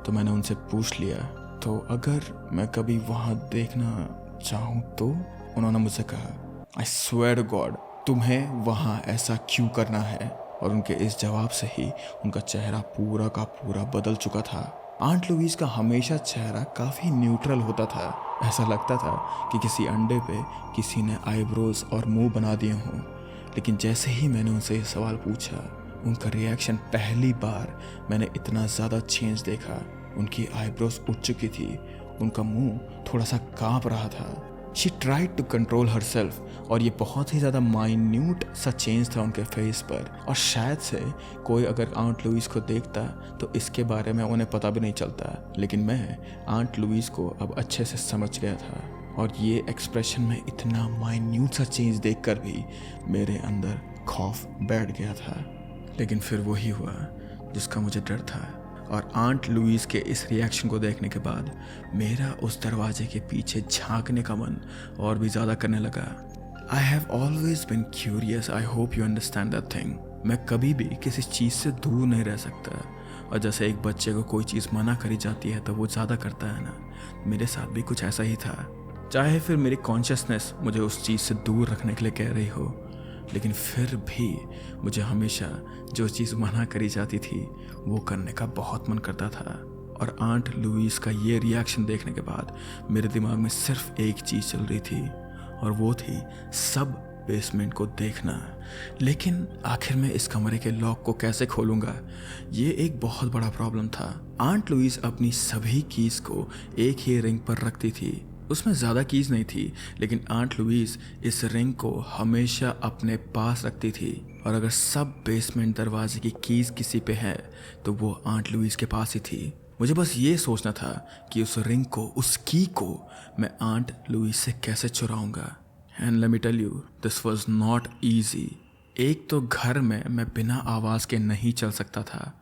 तो मैंने उनसे पूछ लिया तो अगर मैं कभी वहाँ देखना चाहूँ तो? उन्होंने मुझसे कहा आई स्वेयर टू गॉड तुम्हें वहाँ ऐसा क्यों करना है? और उनके इस जवाब से ही उनका चेहरा पूरा का पूरा बदल चुका था। आंट लुईस का हमेशा चेहरा काफ़ी न्यूट्रल होता था। ऐसा लगता था कि किसी अंडे पे किसी ने आईब्रोज और मुंह बना दिए हों। लेकिन जैसे ही मैंने उनसे ये सवाल पूछा, उनका रिएक्शन, पहली बार मैंने इतना ज़्यादा चेंज देखा। उनकी आईब्रोज उठ चुकी थी, उनका मुंह थोड़ा सा काँप रहा था। She tried to control herself और ये बहुत ही ज़्यादा माइन्यूट सा चेंज था उनके फेस पर। और शायद से कोई अगर आंट लुईस को देखता तो इसके बारे में उन्हें पता भी नहीं चलता, लेकिन मैं आंट लुईस को अब अच्छे से समझ गया था। और ये एक्सप्रेशन में इतना माइन्यूट सा चेंज देखकर भी मेरे अंदर खौफ बैठ गया था। लेकिन फिर वही हुआ जिसका मुझे डर था। और आंट लुईस के इस रिएक्शन को देखने के बाद मेरा उस दरवाजे के पीछे झांकने का मन और भी ज़्यादा करने लगा। I have always been curious, I hope you understand that thing. मैं कभी भी किसी चीज़ से दूर नहीं रह सकता। और जैसे एक बच्चे को कोई चीज़ मना करी जाती है तो वो ज़्यादा करता है ना, मेरे साथ भी कुछ ऐसा ही था। चाहे फिर मेरी कॉन्शियसनेस मुझे उस चीज़ से दूर रखने के लिए कह रही हो, लेकिन फिर भी मुझे हमेशा जो चीज़ मना करी जाती थी वो करने का बहुत मन करता था। और आंट लुईस का ये रिएक्शन देखने के बाद मेरे दिमाग में सिर्फ एक चीज़ चल रही थी और वो थी सब बेसमेंट को देखना। लेकिन आखिर में इस कमरे के लॉक को कैसे खोलूँगा, ये एक बहुत बड़ा प्रॉब्लम था। आंट लुईस अपनी सभी कीज़ को एक ही रिंग पर रखती थी। उसमें ज़्यादा कीज़ नहीं थी, लेकिन आंट लुईस इस रिंग को हमेशा अपने पास रखती थी। और अगर सब बेसमेंट दरवाजे की कीज़ किसी पे है तो वो आंट लुईस के पास ही थी। मुझे बस ये सोचना था कि उस रिंग को, उस की को मैं आंट लुईस से कैसे चुराऊंगा। And let me tell you, this was not easy. एक तो घर में मैं बिना आवाज़ के नहीं चल सकता था,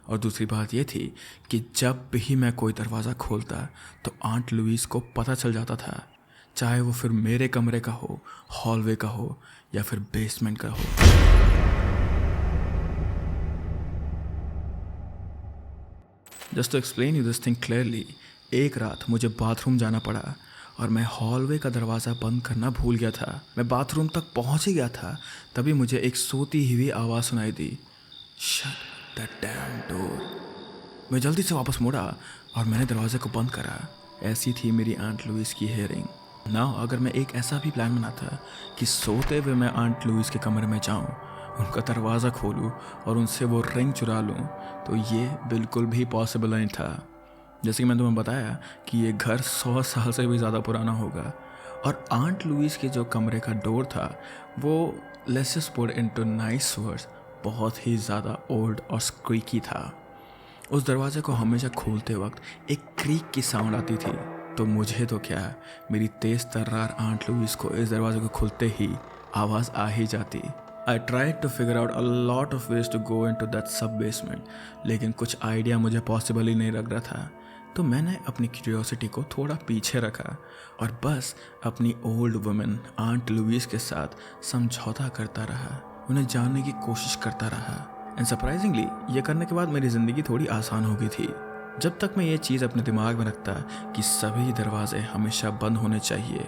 और दूसरी बात ये थी कि जब भी मैं कोई दरवाज़ा खोलता तो आंट लुईस को पता चल जाता था, चाहे वो फिर मेरे कमरे का हो, हॉलवे का हो या फिर बेसमेंट का हो। Just to explain you this thing clearly, एक रात मुझे बाथरूम जाना पड़ा और मैं हॉलवे का दरवाज़ा बंद करना भूल गया था। मैं बाथरूम तक पहुंच ही गया था, तभी मुझे एक सोती हुई आवाज़ सुनाई दी, शट द डैम डोर। मैं जल्दी से वापस मुड़ा और मैंने दरवाजे को बंद करा। ऐसी थी मेरी आंट लुईस की हियरिंग। नाउ अगर मैं एक ऐसा भी प्लान बनाता कि सोते हुए मैं आंट लुईस के कमरे में जाऊं, उनका दरवाज़ा खोलूं और उनसे वो रिंग चुरा लूं, तो ये बिल्कुल भी पॉसिबल नहीं था। जैसे कि मैंने तुम्हें बताया कि ये घर 100 साल से भी ज़्यादा पुराना होगा। और आंट लुईस के जो कमरे का डोर था वो, let's just put into nice words, बहुत ही ज़्यादा ओल्ड और स्क्रीकी था। उस दरवाजे को हमेशा खोलते वक्त एक क्रीक की साउंड आती थी। तो मुझे तो क्या, मेरी तेज़ तर्रार आंट लुईस को इस दरवाजे को खुलते ही आवाज़ आ ही जाती। I tried to figure out a lot of ways to go into that sub basement, लेकिन कुछ आइडिया मुझे पॉसिबल ही नहीं लग रहा था। तो मैंने अपनी क्यूरियोसिटी को थोड़ा पीछे रखा और बस अपनी ओल्ड वुमेन आंट लुईस के साथ समझौता करता रहा, उन्हें जानने की कोशिश करता रहा। एंड सरप्राइजिंगली ये करने के बाद मेरी ज़िंदगी थोड़ी आसान हो गई थी। जब तक मैं ये चीज़ अपने दिमाग में रखता कि सभी दरवाजे हमेशा बंद होने चाहिए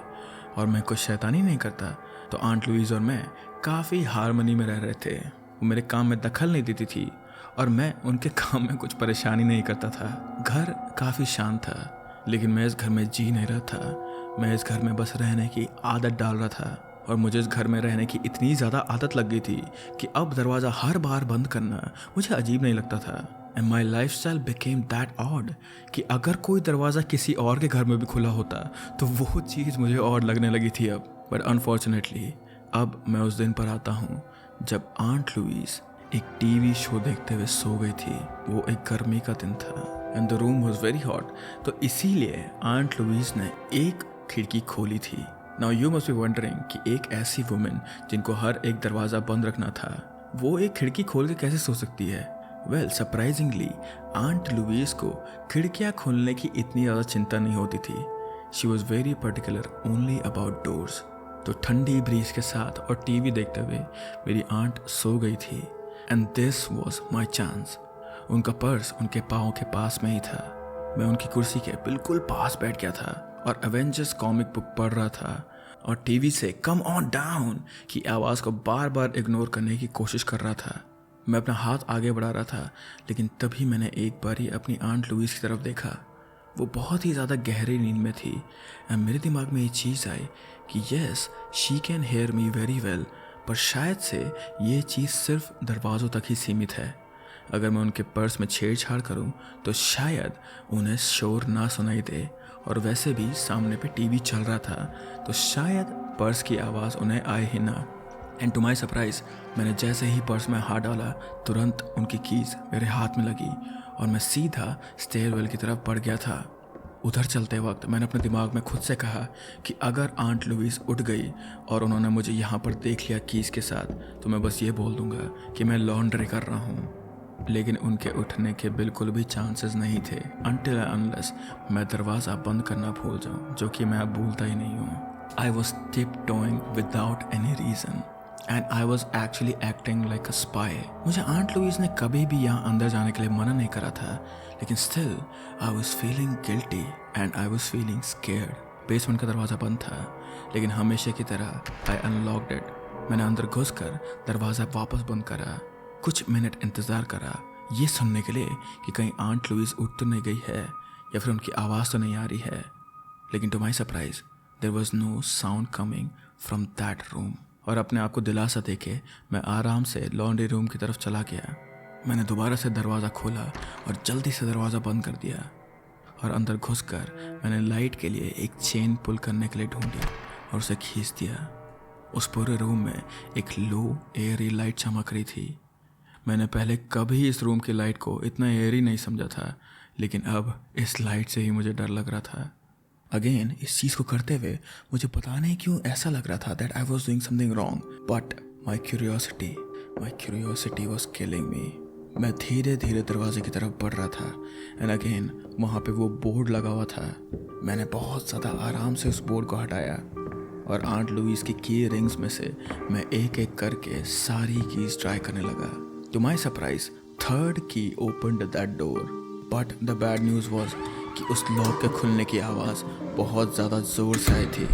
और मैं कुछ शैतानी नहीं करता, तो आंट लुईस और मैं काफ़ी हारमनी में रह रहे थे। वो मेरे काम में दखल नहीं देती थी और मैं उनके काम में कुछ परेशानी नहीं करता था। घर काफ़ी शांत था, लेकिन मैं इस घर में जी नहीं रहा था। मैं इस घर में बस रहने की आदत डाल रहा था और मुझे इस घर में रहने की इतनी ज़्यादा आदत लग गई थी कि अब दरवाज़ा हर बार बंद करना मुझे अजीब नहीं लगता था। And my life style became that odd कि अगर कोई दरवाज़ा किसी और के घर में भी खुला होता तो वो चीज़ मुझे और लगने लगी थी अब। बट अनफॉर्चुनेटली अब मैं उस दिन पर आता हूँ जब आंट लुईस एक टीवी शो देखते हुए सो गई थी। वो एक गर्मी का दिन था। And the room was very hot. तो इसीलिए आंट लुईस ने एक खिड़की खोली थी। Now you must be wondering कि एक ऐसी वुमेन जिनको हर एक दरवाज़ा बंद रखना था, वो एक खिड़की खोल के कैसे सो सकती है? वेल सरप्राइजिंगली आंट लुईस को खिड़कियाँ खोलने की इतनी ज़्यादा चिंता नहीं होती थी। She was very particular only about doors. तो ठंडी ब्रीज के साथ और टीवी देखते हुए मेरी आंट सो गई थी and this was my chance. उनका पर्स उनके पाँव के पास में ही था। मैं उनकी कुर्सी के बिल्कुल पास बैठ गया था और एवेंजर्स कॉमिक बुक पढ़ रहा था और टीवी से कम ऑन डाउन की आवाज़ को बार बार इग्नोर करने की कोशिश कर रहा था। मैं अपना हाथ आगे बढ़ा रहा था, लेकिन तभी मैंने एक बार ही अपनी आंट लुईस की तरफ देखा। वो बहुत ही ज़्यादा गहरी नींद में थी एंड मेरे दिमाग में ये चीज़ आई कि yes she can hear me very well, पर शायद से ये चीज़ सिर्फ दरवाज़ों तक ही सीमित है। अगर मैं उनके पर्स में छेड़छाड़ करूं तो शायद उन्हें शोर ना सुनाई दे, और वैसे भी सामने पे टीवी चल रहा था तो शायद पर्स की आवाज़ उन्हें आए ही ना। एंड टू माई सरप्राइज़ मैंने जैसे ही पर्स में हाथ डाला तुरंत उनकी कीज़ मेरे हाथ में लगी और मैं सीधा स्टेयरवेल की तरफ बढ़ गया था। उधर चलते वक्त मैंने अपने दिमाग में खुद से कहा कि अगर आंट लुईस उठ गई और उन्होंने मुझे यहाँ पर देख लिया कीज़ के साथ, तो मैं बस ये बोल दूँगा कि मैं लॉन्ड्री कर रहा हूँ। लेकिन उनके उठने के बिल्कुल भी चांसेस नहीं थे अनटिल अनलेस मैं दरवाज़ा बंद करना भूल जाऊँ, जो कि मैं अब भूलता ही नहीं हूँ। I was tip towing without any reason and I was actually acting like a spy. मुझे आंट लुईस ने कभी भी यहाँ अंदर जाने के लिए मना नहीं करा था, लेकिन still I was feeling guilty and I was feeling scared. Basement का दरवाज़ा बंद था, लेकिन हमेशा की तरह आई अनलॉक्ड इट। मैंने अंदर घुसकर दरवाज़ा वापस बंद करा। कुछ मिनट इंतज़ार करा ये सुनने के लिए कि कहीं आंट लुईस उठ तो नहीं गई है या फिर उनकी आवाज़ तो नहीं आ रही है, लेकिन to my surprise there was no sound coming from that room. और अपने आप को दिलासा देके मैं आराम से लॉन्ड्री रूम की तरफ चला गया। मैंने दोबारा से दरवाज़ा खोला और जल्दी से दरवाज़ा बंद कर दिया और अंदर घुसकर मैंने लाइट के लिए एक चेन पुल करने के लिए ढूंढी और उसे खींच दिया। उस पूरे रूम में एक लो एयरी लाइट चमक रही थी। मैंने पहले कभी इस रूम की लाइट को इतना एयरी नहीं समझा था, लेकिन अब इस लाइट से ही मुझे डर लग रहा था। अगेन इस चीज़ को करते हुए मुझे पता नहीं क्यों ऐसा लग रहा था that I was doing something wrong, but my curiosity was killing मी। मैं धीरे धीरे दरवाजे की तरफ बढ़ रहा था एंड अगेन वहाँ पे वो बोर्ड लगा हुआ था। मैंने बहुत ज़्यादा आराम से उस बोर्ड को हटाया और आंट लुईस की की रिंग्स में से मैं एक एक करके सारी कीज ट्राई करने लगा। टू माई सरप्राइज थर्ड की opened that door, but the bad news was कि उस लॉक के खुलने की आवाज़ बहुत ज़्यादा ज़ोर से आई थी।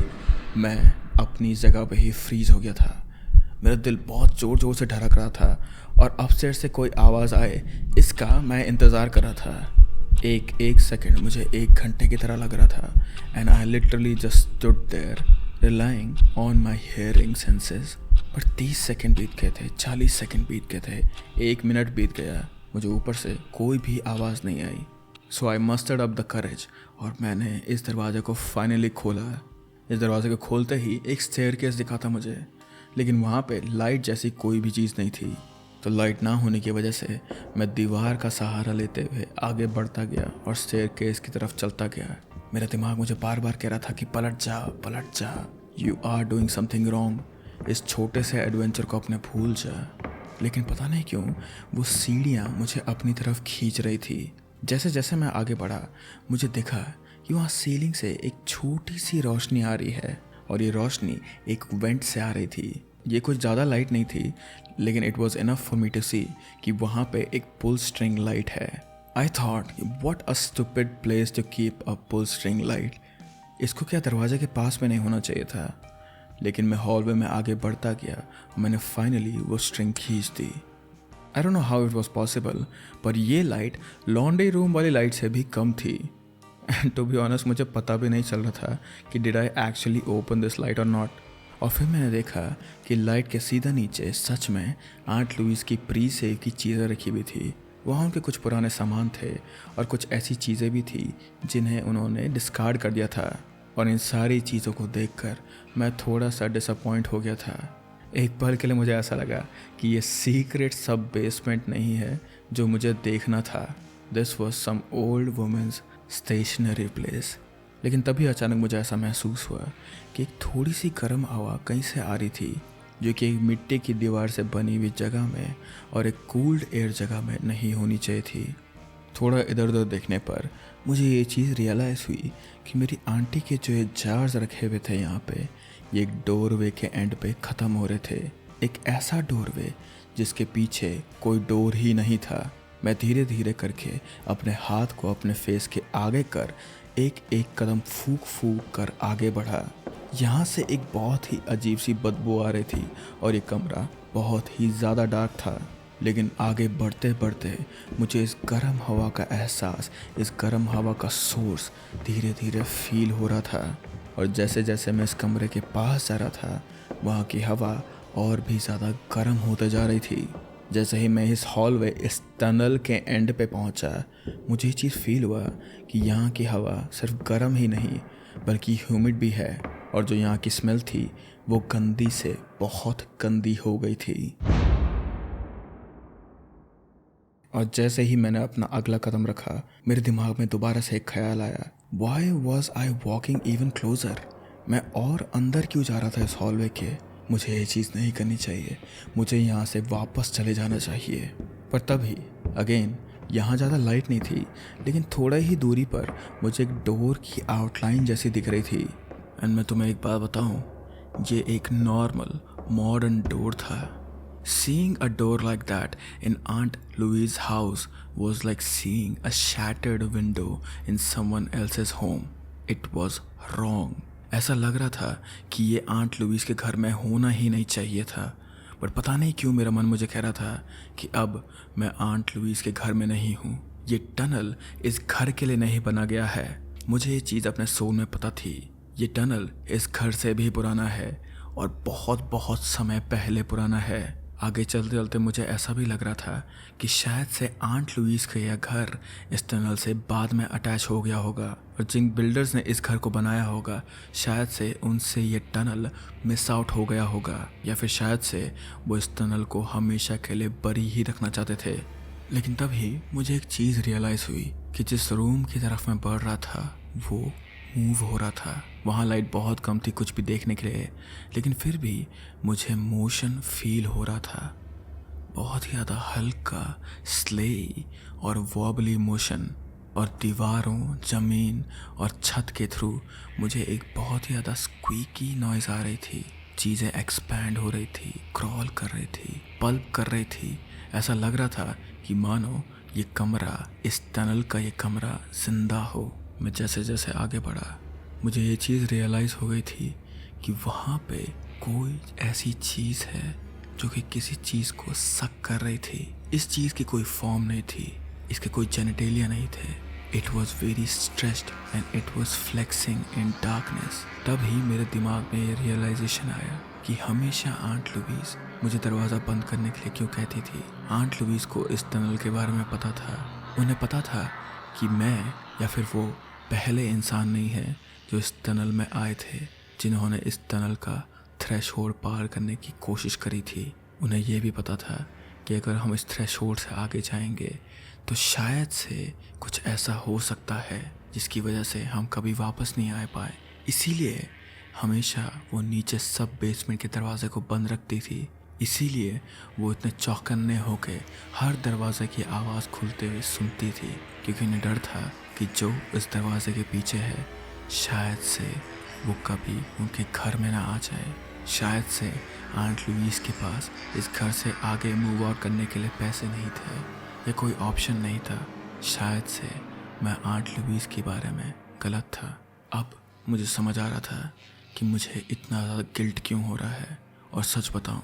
मैं अपनी जगह पे ही फ्रीज हो गया था। मेरा दिल बहुत ज़ोर ज़ोर से धड़क रहा था और अपस्टेयर्स से कोई आवाज़ आए इसका मैं इंतज़ार कर रहा था। एक सेकंड मुझे 1 घंटे की तरह लग रहा था and I literally just stood there relying on my hearing senses. पर 30 सेकंड बीत गए थे, 40 सेकंड बीत गए थे, 1 मिनट बीत गया, मुझे ऊपर से कोई भी आवाज़ नहीं आई। सो आई मस्टर्ड अप द करेज और मैंने इस दरवाजे को फाइनली खोला। इस दरवाजे को खोलते ही एक स्टेयरकेस दिखा था मुझे, लेकिन वहाँ पे लाइट जैसी कोई भी चीज़ नहीं थी। तो लाइट ना होने की वजह से मैं दीवार का सहारा लेते हुए आगे बढ़ता गया और स्टेयरकेस की तरफ चलता गया। मेरा दिमाग मुझे बार बार कह रहा था कि पलट जा, you are doing something wrong, इस छोटे से एडवेंचर को अपने भूल जा। लेकिन पता नहीं क्यों वो सीढ़ियाँ मुझे अपनी तरफ खींच रही थी। जैसे जैसे मैं आगे बढ़ा मुझे दिखा कि वहाँ सीलिंग से एक छोटी सी रोशनी आ रही है और ये रोशनी एक वेंट से आ रही थी। ये कुछ ज़्यादा लाइट नहीं थी, लेकिन it was enough for me to see कि वहाँ पे एक पुल स्ट्रिंग लाइट है। I thought what a stupid place to keep a pull string light. इसको क्या दरवाजे के पास में नहीं होना चाहिए था? लेकिन मैं हॉलवे में आगे बढ़ता गया, मैंने फाइनली वो स्ट्रिंग खींच दी। I don't know how it was possible, पर ये लाइट लॉन्ड्री रूम वाली लाइट से भी कम थी। एंड टू बी ऑनेस्ट मुझे पता भी नहीं चल रहा था कि did I actually open this light और नॉट। और फिर मैंने देखा कि लाइट के सीधा नीचे सच में आंट लुईस की प्री सेव की चीज़ें रखी हुई थी। वहाँ उनके कुछ पुराने सामान थे और कुछ ऐसी चीज़ें भी थी जिन्हें उन्होंने डिस्कार्ड कर दिया था। और इन सारी चीज़ों को देखकर मैं थोड़ा सा डिसअपॉइंट हो गया था। एक पल के लिए मुझे ऐसा लगा कि ये सीक्रेट सब बेसमेंट नहीं है जो मुझे देखना था। This was some old women's stationery place. लेकिन तभी अचानक मुझे ऐसा महसूस हुआ कि एक थोड़ी सी गर्म हवा कहीं से आ रही थी, जो कि एक मिट्टी की दीवार से बनी हुई जगह में और एक कूल्ड एयर जगह में नहीं होनी चाहिए थी। थोड़ा इधर उधर देखने पर मुझे ये चीज़ रियलाइज़ हुई कि मेरी आंटी के जो ये जार्स रखे हुए थे यहाँ पे, ये एक डोरवे के एंड पे ख़त्म हो रहे थे। एक ऐसा डोरवे जिसके पीछे कोई डोर ही नहीं था। मैं धीरे धीरे करके अपने हाथ को अपने फेस के आगे कर एक एक कदम फूंक फूंक कर आगे बढ़ा। यहाँ से एक बहुत ही अजीब सी बदबू आ रही थी और ये कमरा बहुत ही ज़्यादा डार्क था। लेकिन आगे बढ़ते बढ़ते मुझे इस गर्म हवा का एहसास, इस गर्म हवा का सोर्स धीरे धीरे फील हो रहा था। और जैसे जैसे मैं इस कमरे के पास जा रहा था, वहाँ की हवा और भी ज़्यादा गर्म होते जा रही थी। जैसे ही मैं इस हॉलवे, इस टनल के एंड पे पहुँचा, मुझे ये चीज़ फील हुआ कि यहाँ की हवा सिर्फ गर्म ही नहीं बल्कि ह्यूमिड भी है, और जो यहाँ की स्मेल थी वो गंदी से बहुत गंदी हो गई थी। और जैसे ही मैंने अपना अगला कदम रखा, मेरे दिमाग में दोबारा से एक ख्याल आया, why was I walking even closer? मैं और अंदर क्यों जा रहा था इस हॉलवे के? मुझे ये चीज़ नहीं करनी चाहिए, मुझे यहाँ से वापस चले जाना चाहिए। पर तभी अगेन यहाँ ज़्यादा लाइट नहीं थी, लेकिन थोड़ा ही दूरी पर मुझे एक डोर की आउटलाइन जैसी दिख रही थी। एंड मैं तुम्हें एक बात बताऊँ, ये एक नॉर्मल मॉडर्न डोर था। Seeing a door like that in Aunt Louise's house was like seeing a shattered window in someone else's home. It was wrong. ऐसा लग रहा था कि ये आंट लुईस के घर में होना ही नहीं चाहिए था। पर पता नहीं क्यों मेरा मन मुझे कह रहा था कि अब मैं आंट लुईस के घर में नहीं हूँ। ये टनल इस घर के लिए नहीं बना गया है। मुझे ये चीज़ अपने सोल में पता थी। ये टनल इस घर से भी पुराना है और बहुत बहुत समय पहले पुराना है। आगे चलते चलते मुझे ऐसा भी लग रहा था कि शायद से आंट लुईस का यह घर इस टनल से बाद में अटैच हो गया होगा, और जिन बिल्डर्स ने इस घर को बनाया होगा शायद से उनसे ये टनल मिस आउट हो गया होगा, या फिर शायद से वो इस टनल को हमेशा के लिए बरी ही रखना चाहते थे। लेकिन तभी मुझे एक चीज़ रियलाइज़ हुई कि जिस रूम की तरफ मैं बढ़ रहा था वो मूव हो रहा था। वहाँ लाइट बहुत कम थी कुछ भी देखने के लिए, लेकिन फिर भी मुझे मोशन फील हो रहा था। बहुत ही ज़्यादा हल्का, स्ले और वॉबली मोशन, और दीवारों, ज़मीन और छत के थ्रू मुझे एक बहुत ही ज़्यादा स्क्वीकी नॉइज़ आ रही थी। चीज़ें एक्सपैंड हो रही थी, क्रॉल कर रही थी, पल्प कर रही थी। ऐसा लग रहा था कि मानो ये कमरा, इस टनल का ये कमरा जिंदा हो। मैं जैसे जैसे आगे बढ़ा, मुझे ये चीज़ रियलाइज़ हो गई थी कि वहाँ पे कोई ऐसी चीज़ है जो कि किसी चीज़ को सक कर रही थी। इस चीज़ की कोई फॉर्म नहीं थी, इसके कोई जेनिटेलिया नहीं थे। It was very stretched and it was flexing in darkness. तभी मेरे दिमाग में ये रियलाइजेशन आया कि हमेशा आंट लुईस मुझे दरवाज़ा बंद करने के लिए क्यों कहती थी। आंट लुईस को इस टनल के बारे में पता था। उन्हें पता था कि मैं या फिर वो पहले इंसान नहीं है जो इस टनल में आए थे, जिन्होंने इस टनल का थ्रेशोल्ड पार करने की कोशिश करी थी। उन्हें यह भी पता था कि अगर हम इस थ्रेशोल्ड से आगे जाएंगे तो शायद से कुछ ऐसा हो सकता है जिसकी वजह से हम कभी वापस नहीं आ पाए। इसीलिए हमेशा वो नीचे सब बेसमेंट के दरवाजे को बंद रखती थी। इसीलिए वो इतने चौकन्ने होके हर दरवाजे की आवाज़ खुलते हुए सुनती थी, क्योंकि उन्हें डर था कि जो इस दरवाजे के पीछे है शायद से वो कभी उनके घर में ना आ जाए। शायद से आंट लुईस के पास इस घर से आगे मूव आउट करने के लिए पैसे नहीं थे या कोई ऑप्शन नहीं था। शायद से मैं आंट लुईस के बारे में गलत था। अब मुझे समझ आ रहा था कि मुझे इतना ज़्यादा गिल्ट क्यों हो रहा है। और सच बताऊं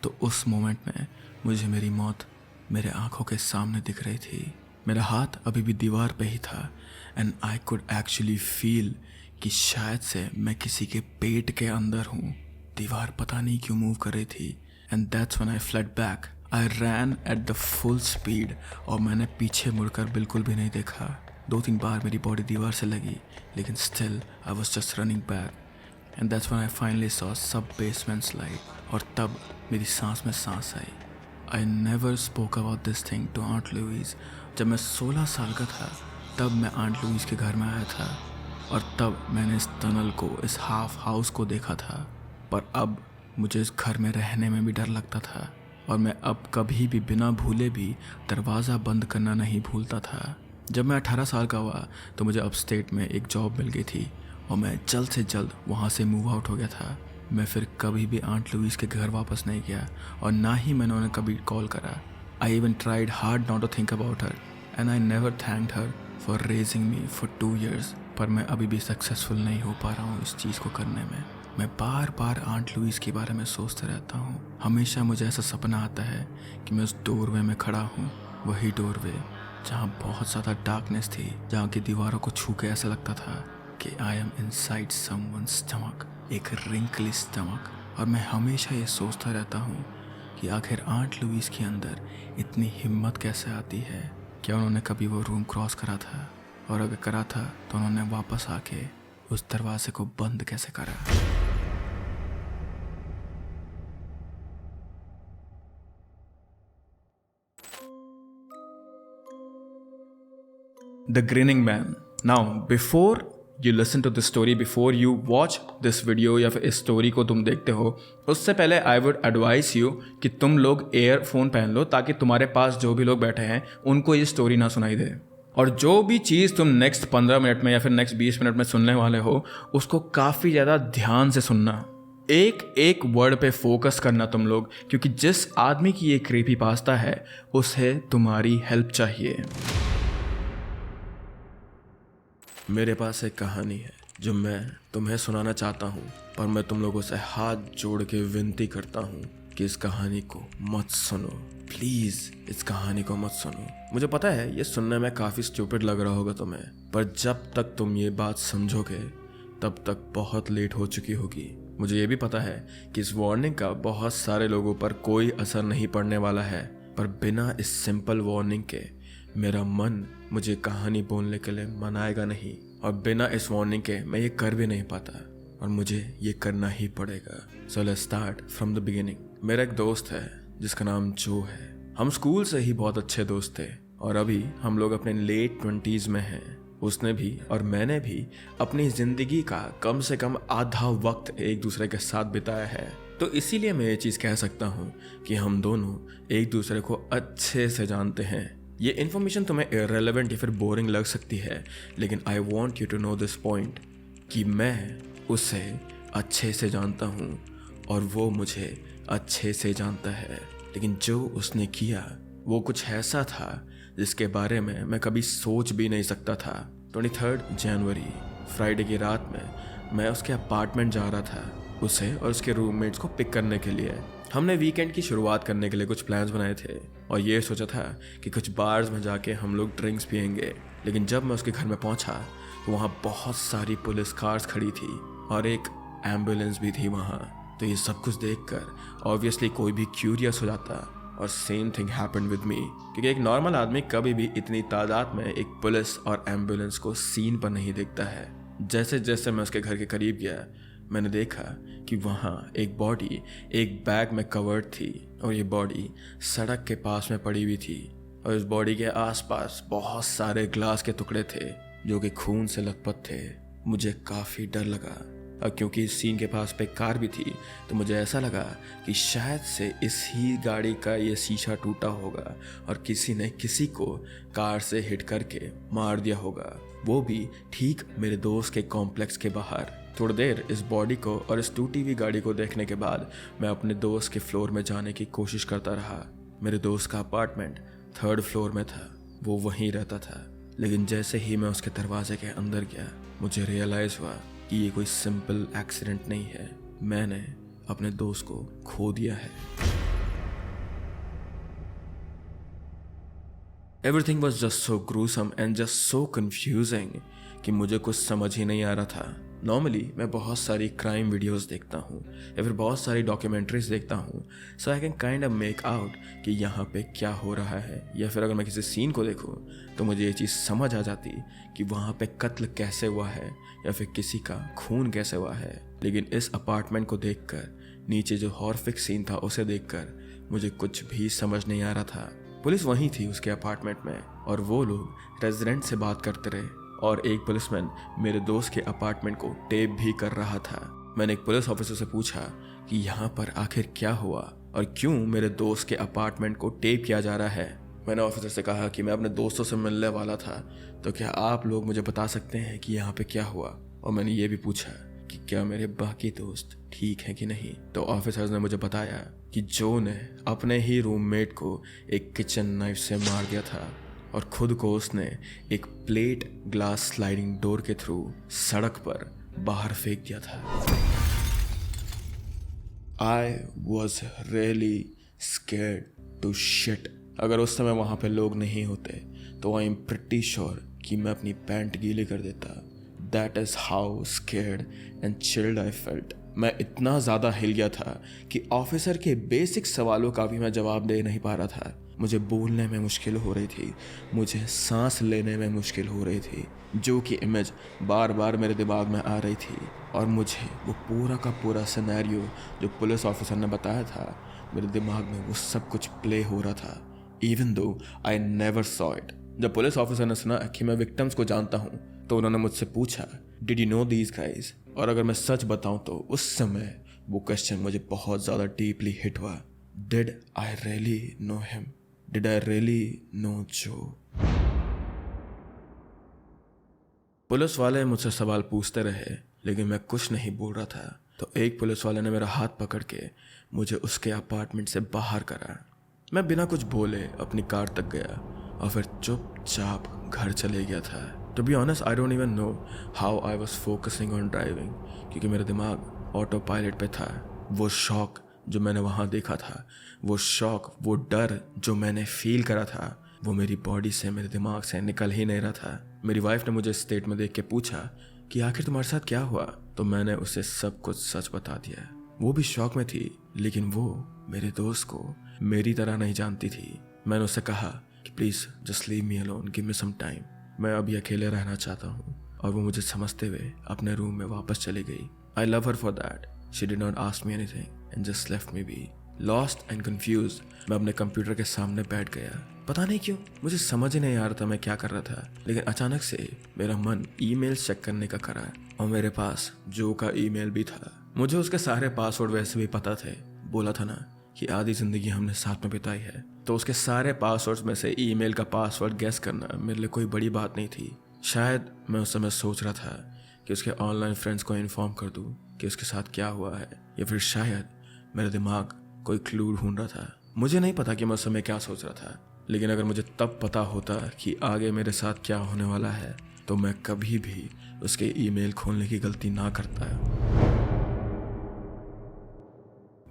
तो उस मोमेंट में मुझे मेरी मौत मेरे आंखों के सामने दिख रही थी। मेरा हाथ अभी भी दीवार पे ही था and I could actually feel कि शायद से मैं किसी के पेट के अंदर हूँ। दीवार पता नहीं क्यों मूव कर रही थी and that's when I fled back. I ran at the full speed और मैंने पीछे मुड़कर बिल्कुल भी नहीं देखा। 2-3 बार मेरी बॉडी दीवार से लगी, लेकिन still I was just running back and that's when I finally saw सब बेसमेंट स्लाइड। और तब मेरी सांस में सांस आई। I never spoke about this thing to Aunt Louise जब मैं 16 साल का था तब मैं आंट लुईस के घर में आया था और तब मैंने इस टनल को, इस हाफ हाउस को देखा था। पर अब मुझे इस घर में रहने में भी डर लगता था और मैं अब कभी भी बिना भूले भी दरवाज़ा बंद करना नहीं भूलता था। जब मैं 18 साल का हुआ तो मुझे अपस्टेट में एक जॉब मिल गई थी और मैं जल्द से जल्द वहाँ से मूव आउट हो गया था। मैं फिर कभी भी आंट लुईस के घर वापस नहीं गया और ना ही मैंने उन्हें कभी कॉल करा। I even tried hard not to think about her and I never thanked her for raising me for 2 years। पर मैं अभी भी सक्सेसफुल नहीं हो पा रहा हूँ इस चीज़ को करने में। मैं बार बार आंट लुईस के बारे में सोचता रहता हूँ। हमेशा मुझे ऐसा सपना आता है कि मैं उस डोरवे में खड़ा हूँ, वही डोरवे जहाँ बहुत ज़्यादा डार्कनेस थी, जहाँ की दीवारों को छू के ऐसा लगता था कि I am inside someone stomach, एक रिंकली स्टमक। और मैं हमेशा ये सोचता रहता हूँ कि आखिर आंट लुईस के अंदर इतनी हिम्मत कैसे आती है। क्या उन्होंने कभी वो रूम क्रॉस करा था? और अगर करा था तो उन्होंने वापस आके उस दरवाजे को बंद कैसे करा? The Grinning Man. Now, before you listen to this story, before you watch this video या फिर इस स्टोरी को तुम देखते हो, उससे पहले I would advise you कि तुम लोग एयरफोन पहन लो ताकि तुम्हारे पास जो भी लोग बैठे हैं उनको ये स्टोरी ना सुनाई दे। और जो भी चीज़ तुम नेक्स्ट 15 मिनट में या फिर नेक्स्ट 20 मिनट में सुनने वाले हो उसको काफ़ी ज़्यादा ध्यान से सुनना। एक एक वर्ड पे फोकस करना तुम लोग, क्योंकि जिस आदमी की ये क्रीपी पास्ता है उसे तुम्हारी हेल्प चाहिए। मेरे पास एक कहानी है जो मैं तुम्हें सुनाना चाहता हूँ, पर मैं तुम लोगों से हाथ जोड़ के विनती करता हूँ कि इस कहानी को मत सुनो। प्लीज़ इस कहानी को मत सुनो। मुझे पता है ये सुनने में काफ़ी स्टूपिड लग रहा होगा तुम्हें, पर जब तक तुम ये बात समझोगे तब तक बहुत लेट हो चुकी होगी। मुझे ये भी पता है कि इस वार्निंग का बहुत सारे लोगों पर कोई असर नहीं पड़ने वाला है, पर बिना इस सिंपल वार्निंग के मेरा मन मुझे कहानी बोलने के लिए मनाएगा नहीं, और बिना इस वार्निंग के मैं ये कर भी नहीं पाता, और मुझे ये करना ही पड़ेगा। So let's start from the beginning. मेरा एक दोस्त है जिसका नाम जो है। हम स्कूल से ही बहुत अच्छे दोस्त थे और अभी हम लोग अपने लेट 20s में हैं। उसने भी और मैंने भी अपनी ज़िंदगी का कम से कम आधा वक्त एक दूसरे के साथ बिताया है, तो इसीलिए मैं ये चीज़ कह सकता हूँ कि हम दोनों एक दूसरे को अच्छे से जानते हैं। ये इन्फॉर्मेशन तुम्हें इररिलेवेंट या फिर बोरिंग लग सकती है, लेकिन I want you to know this point कि मैं उसे अच्छे से जानता हूँ और वो मुझे अच्छे से जानता है। लेकिन जो उसने किया वो कुछ ऐसा था जिसके बारे में मैं कभी सोच भी नहीं सकता था। 23 जनवरी फ्राइडे की रात में मैं उसके अपार्टमेंट जा रहा था उसे और उसके रूममेट्स को पिक करने के लिए। हमने वीकेंड की शुरुआत करने के लिए कुछ प्लान्स बनाए थे और ये सोचा था कि कुछ बार्स में जाके हम लोग ड्रिंक्स पियेंगे। लेकिन जब मैं उसके घर में पहुंचा तो वहाँ बहुत सारी पुलिस कार्स खड़ी थी और एक एम्बुलेंस भी थी वहाँ। तो ये सब कुछ देखकर ऑब्वियसली कोई भी क्यूरियस हो जाता, और same thing happened with me, क्योंकि एक नॉर्मल आदमी कभी भी इतनी तादाद में एक पुलिस और एम्बुलेंस को सीन पर नहीं देखता है। जैसे जैसे मैं उसके घर के करीब गया मैंने देखा कि वहाँ एक बॉडी एक बैग में कवर्ड थी और ये बॉडी सड़क के पास में पड़ी हुई थी, और इस बॉडी के आसपास बहुत सारे ग्लास के टुकड़े थे जो कि खून से लथपथ थे। मुझे काफ़ी डर लगा, और क्योंकि इस सीन के पास पे कार भी थी तो मुझे ऐसा लगा कि शायद से इस ही गाड़ी का ये शीशा टूटा होगा और किसी ने किसी को कार से हिट करके मार दिया होगा, वो भी ठीक मेरे दोस्त के कॉम्प्लेक्स के बाहर। थोड़ी देर इस बॉडी को और इस टूटी हुई गाड़ी को देखने के बाद मैं अपने दोस्त के फ्लोर में जाने की कोशिश करता रहा। मेरे दोस्त का अपार्टमेंट 3rd फ्लोर में था, वो वहीं रहता था। लेकिन जैसे ही मैं उसके दरवाजे के अंदर गया मुझे रियलाइज़ हुआ कि ये कोई सिंपल एक्सीडेंट नहीं है, मैंने अपने दोस्त को खो दिया है। Everything was just so gruesome and just so confusing कि मुझे कुछ समझ ही नहीं आ रहा था। नॉर्मली मैं बहुत सारी क्राइम वीडियोस देखता हूँ या फिर बहुत सारी डॉक्यूमेंट्रीज देखता हूँ, so I can kind of make out कि यहाँ पे क्या हो रहा है, या फिर अगर मैं किसी सीन को देखूँ तो मुझे ये चीज़ समझ आ जाती कि वहाँ पे कत्ल कैसे हुआ है या फिर किसी का खून कैसे हुआ है। लेकिन इस अपार्टमेंट को देखकर, नीचे जो हॉरफिक सीन था उसे देखकर मुझे कुछ भी समझ नहीं आ रहा था। पुलिस वहीं थी उसके अपार्टमेंट में, और वो लोग रेजिडेंट से बात करते रहे और एक पुलिसमैन मेरे दोस्त के अपार्टमेंट को टेप भी कर रहा था। मैंने एक पुलिस ऑफिसर से पूछा कि यहाँ पर आखिर क्या हुआ और क्यों मेरे दोस्त के अपार्टमेंट को टेप किया जा रहा है। मैंने ऑफिसर से कहा कि मैं अपने दोस्तों से मिलने वाला था, तो क्या आप लोग मुझे बता सकते हैं कि यहाँ पे क्या हुआ। और मैंने ये भी पूछा कि क्या मेरे बाकी दोस्त ठीक हैं कि नहीं। तो ऑफिसर्स ने मुझे बताया कि जो ने अपने ही रूममेट को एक किचन नाइफ से मार दिया था और खुद को उसने एक प्लेट ग्लास स्लाइडिंग डोर के थ्रू सड़क पर बाहर फेंक दिया था। I was really scared to shit। अगर उस समय वहाँ पे लोग नहीं होते तो आई एम प्रिटी श्योर कि मैं अपनी पैंट गीली कर देता। That is how scared and chilled I felt। मैं इतना ज़्यादा हिल गया था कि ऑफिसर के बेसिक सवालों का भी मैं जवाब दे नहीं पा रहा था। मुझे बोलने में मुश्किल हो रही थी, मुझे सांस लेने में मुश्किल हो रही थी, जो कि इमेज बार बार मेरे दिमाग में आ रही थी। और मुझे वो पूरा का पूरा सिनेरियो जो पुलिस ऑफिसर ने बताया था, मेरे दिमाग में वो सब कुछ प्ले हो रहा था, even though I never saw it. जब पुलिस ऑफिसर ने सुना कि मैं विक्टिम्स को जानता हूँ तो उन्होंने मुझसे पूछा, did you know these guys. और अगर मैं सच बताऊं तो उस समय वो क्वेश्चन मुझे बहुत ज़्यादा डीपली हिट हुआ। Did I really know him, did I really know Joe. Police वाले मुझसे सवाल पूछते रहे लेकिन मैं कुछ नहीं बोल रहा था। तो एक पुलिस वाले ने मेरा हाथ पकड़ के मुझे उसके अपार्टमेंट से बाहर करा। मैं बिना कुछ बोले अपनी कार तक गया और फिर चुपचाप घर चले गया था। To be honest I don't even know how I was focusing on driving, क्योंकि मेरा दिमाग ऑटो पायलट पे था। वो शौक जो मैंने वहाँ देखा था, वो शौक, वो डर जो मैंने फील करा था, वो मेरी बॉडी से, मेरे दिमाग से निकल ही नहीं रहा था। मेरी वाइफ ने मुझे स्टेट में देख के पूछा कि आखिर तुम्हारे साथ क्या हुआ, तो मैंने उसे सब कुछ सच बता दिया। वो भी शौक में थी, लेकिन वो मेरे दोस्त को मेरी तरह नहीं जानती थी। मैंने उससे कहा कि please just leave me alone, give me some time, मैं अभी अकेले रहना चाहता हूँ। और वो मुझे समझते हुए अपने रूम में वापस चली गई। I love her for that. She did not ask me anything and just left me be. Lost and confuse मैं अपने कंप्यूटर के सामने बैठ गया। पता नहीं क्यों मुझे समझ ही नहीं आ रहा था मैं क्या कर रहा था, लेकिन अचानक से मेरा मन ईमेल चेक करने का करा और मेरे पास जो का ईमेल भी था। मुझे उसके सारे पासवर्ड वैसे भी पता थे। बोला था ना कि आधी जिंदगी हमने साथ में बिताई है, तो उसके सारे पासवर्ड्स में से ईमेल का पासवर्ड गैस करना मेरे लिए कोई बड़ी बात नहीं थी। शायद मैं उस समय सोच रहा था कि उसके ऑनलाइन फ्रेंड्स को इन्फॉर्म कर दूं कि उसके साथ क्या हुआ है, या फिर शायद मेरा दिमाग कोई क्लू ढूंढ रहा था। मुझे नहीं पता कि मैं उस समय क्या सोच रहा था, लेकिन अगर मुझे तब पता होता कि आगे मेरे साथ क्या होने वाला है तो मैं कभी भी उसके ईमेल खोलने की गलती ना करता।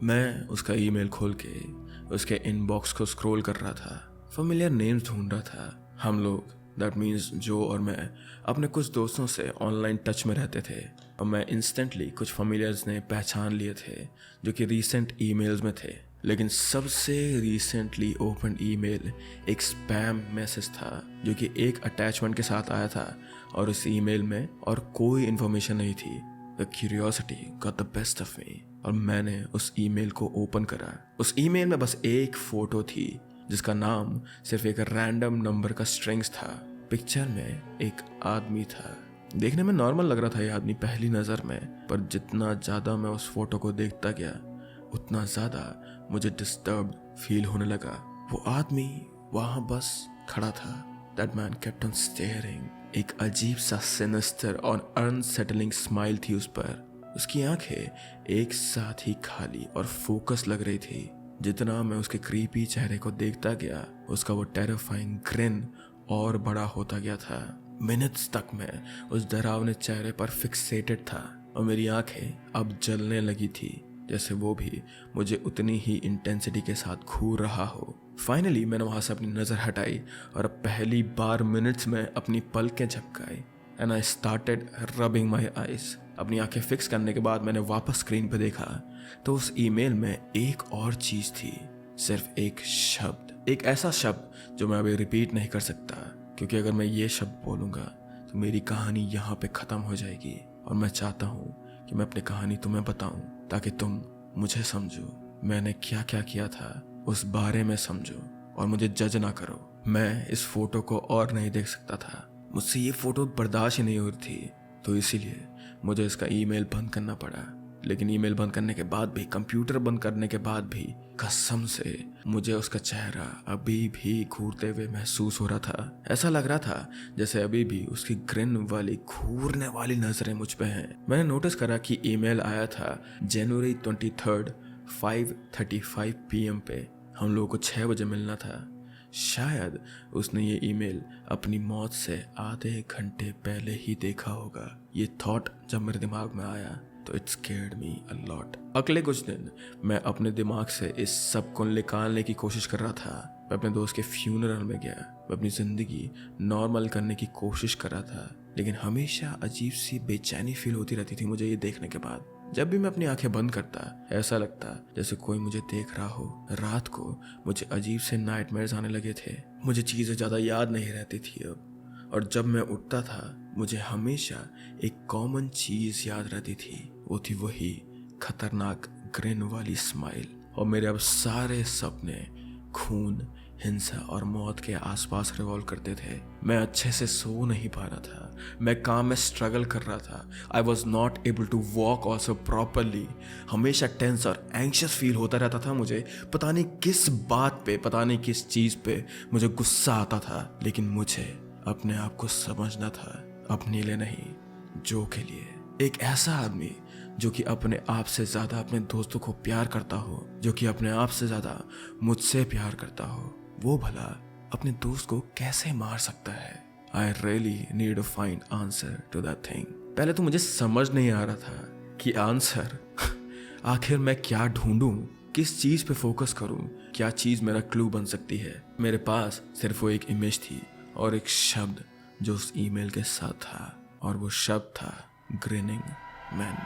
मैं उसका ईमेल खोल के उसके इनबॉक्स को स्क्रॉल कर रहा था, फेमिलियर नेम्स ढूंढ रहा था। हम लोग, दैट मीन्स जो और मैं, अपने कुछ दोस्तों से ऑनलाइन टच में रहते थे और मैं इंस्टेंटली कुछ फेमिलियर्स ने पहचान लिए थे जो कि रीसेंट ईमेल्स में थे। लेकिन सबसे रिसेंटली ओपन ईमेल एक स्पैम मैसेज था जो कि एक अटैचमेंट के साथ आया था और उस ईमेल में और कोई इन्फॉर्मेशन नहीं थी। The curiosity got the best of me और मैंने उस ईमेल को ओपन करा। उस ईमेल में बस एक फोटो थी जिसका नाम सिर्फ एक रैंडम नंबर का स्ट्रिंग्स था। पिक्चर में एक आदमी था। देखने में नॉर्मल लग रहा था ये आदमी पहली नज़र में, पर जितना ज़्यादा मैं उस फोटो को देखता गया उतना ज़्यादा मुझे डिस्टर्ब फील होने लगा। वो आदमी वहाँ बस खड़ा था। That man kept on steering. एक अजीब सा सिनिस्टर और अनसेटलिंग स्माइल थी उस पर। उसकी आंखें एक साथ ही खाली और फोकस लग रही थी। जितना मैं उसके क्रीपी चेहरे को देखता गया उसका वो टेरिफाइंग ग्रिन और बड़ा होता गया था। मिनट्स तक मैं उस डरावने चेहरे पर फिक्सेटेड था और मेरी आंखें अब जलने लगी थी जैसे वो भी मुझे उतनी ही इंटेंसिटी के साथ घूर रहा हो। फाइनली मैंने वहां से अपनी नज़र हटाई और अब पहली बार मिनट्स में अपनी पलकें झपकाई and I started rubbing my eyes. अपनी आंखें फिक्स करने के बाद मैंने वापस स्क्रीन पर देखा तो उस ईमेल में एक और चीज़ थी, सिर्फ एक शब्द, एक ऐसा शब्द जो मैं अभी रिपीट नहीं कर सकता, क्योंकि अगर मैं ये शब्द बोलूँगा तो मेरी कहानी यहाँ पे ख़त्म हो जाएगी और मैं चाहता हूँ कि मैं अपनी कहानी तुम्हें बताऊँ ताकि तुम मुझे समझो, मैंने क्या क्या किया था उस बारे में समझो। और मुझे जज ना करो। मैं इस फोटो को और नहीं देख सकता था, मुझसे ये फोटो बर्दाश्त ही नहीं हो रही थी, तो इसीलिए मुझे इसका ईमेल बंद करना पड़ा। लेकिन ईमेल बंद करने के बाद भी, कंप्यूटर बंद करने के बाद भी, कसम से मुझे उसका चेहरा अभी भी घूरते हुए महसूस हो रहा था। ऐसा लग रहा था जैसे अभी भी उसकी ग्रिन वाली घूरने वाली नजरें मुझ पे हैं। मैंने नोटिस करा कि ईमेल आया था जनवरी 23 5:35 PM पे। हम लोगों को 6 बजे मिलना था। शायद उसने ये ईमेल अपनी मौत से आधे घंटे पहले ही देखा होगा। ये थॉट जब मेरे दिमाग में आया तो it scared me a lot. अगले कुछ दिन मैं अपने दिमाग से इस सब को निकालने की कोशिश कर रहा था। मैं अपने दोस्त के फ्यूनरल में गया, मैं अपनी जिंदगी नॉर्मल करने की कोशिश कर रहा था, लेकिन हमेशा अजीब सी बेचैनी फील होती रहती थी मुझे ये देखने के बाद। जब भी मैं अपनी आंखें बंद करता, ऐसा लगता जैसे कोई मुझे देख रहा हो। रात को मुझे अजीब से नाइटमेयर्स आने लगे थे। मुझे चीज़ें ज़्यादा याद नहीं रहती थी अब, और जब मैं उठता था मुझे हमेशा एक कॉमन चीज़ याद रहती थी। वो थी वही खतरनाक ग्रिन वाली स्माइल। और मेरे अब सारे सपने खून, हिंसा और मौत के आसपास रिवॉल्व करते थे। मैं अच्छे से सो नहीं पा रहा था, मैं काम में स्ट्रगल कर रहा था। I was not able to walk also properly. हमेशा टेंस और एंग्शियस फील होता रहता था मुझे। पता नहीं किस बात पे, पता नहीं किस चीज़ पे मुझे गुस्सा आता था, लेकिन मुझे अपने आप को समझना था, अपने लिए नहीं, जो के लिए। एक ऐसा आदमी जो कि अपने आप से ज़्यादा अपने दोस्तों को प्यार करता हो, जो कि अपने आप से ज़्यादा मुझसे प्यार करता हो, वो भला अपने दोस्त को कैसे मार सकता है? I really need to find answer to that thing. पहले तो मुझे समझ नहीं आ रहा था कि आंसर आखिर मैं क्या ढूंढूं, किस चीज़ पे फोकस करूं, क्या चीज़ मेरा क्लू बन सकती है। मेरे पास सिर्फ वो एक इमेज थी और एक शब्द जो उस ईमेल के साथ था, और वो शब्द था ग्रिनिंग मैन।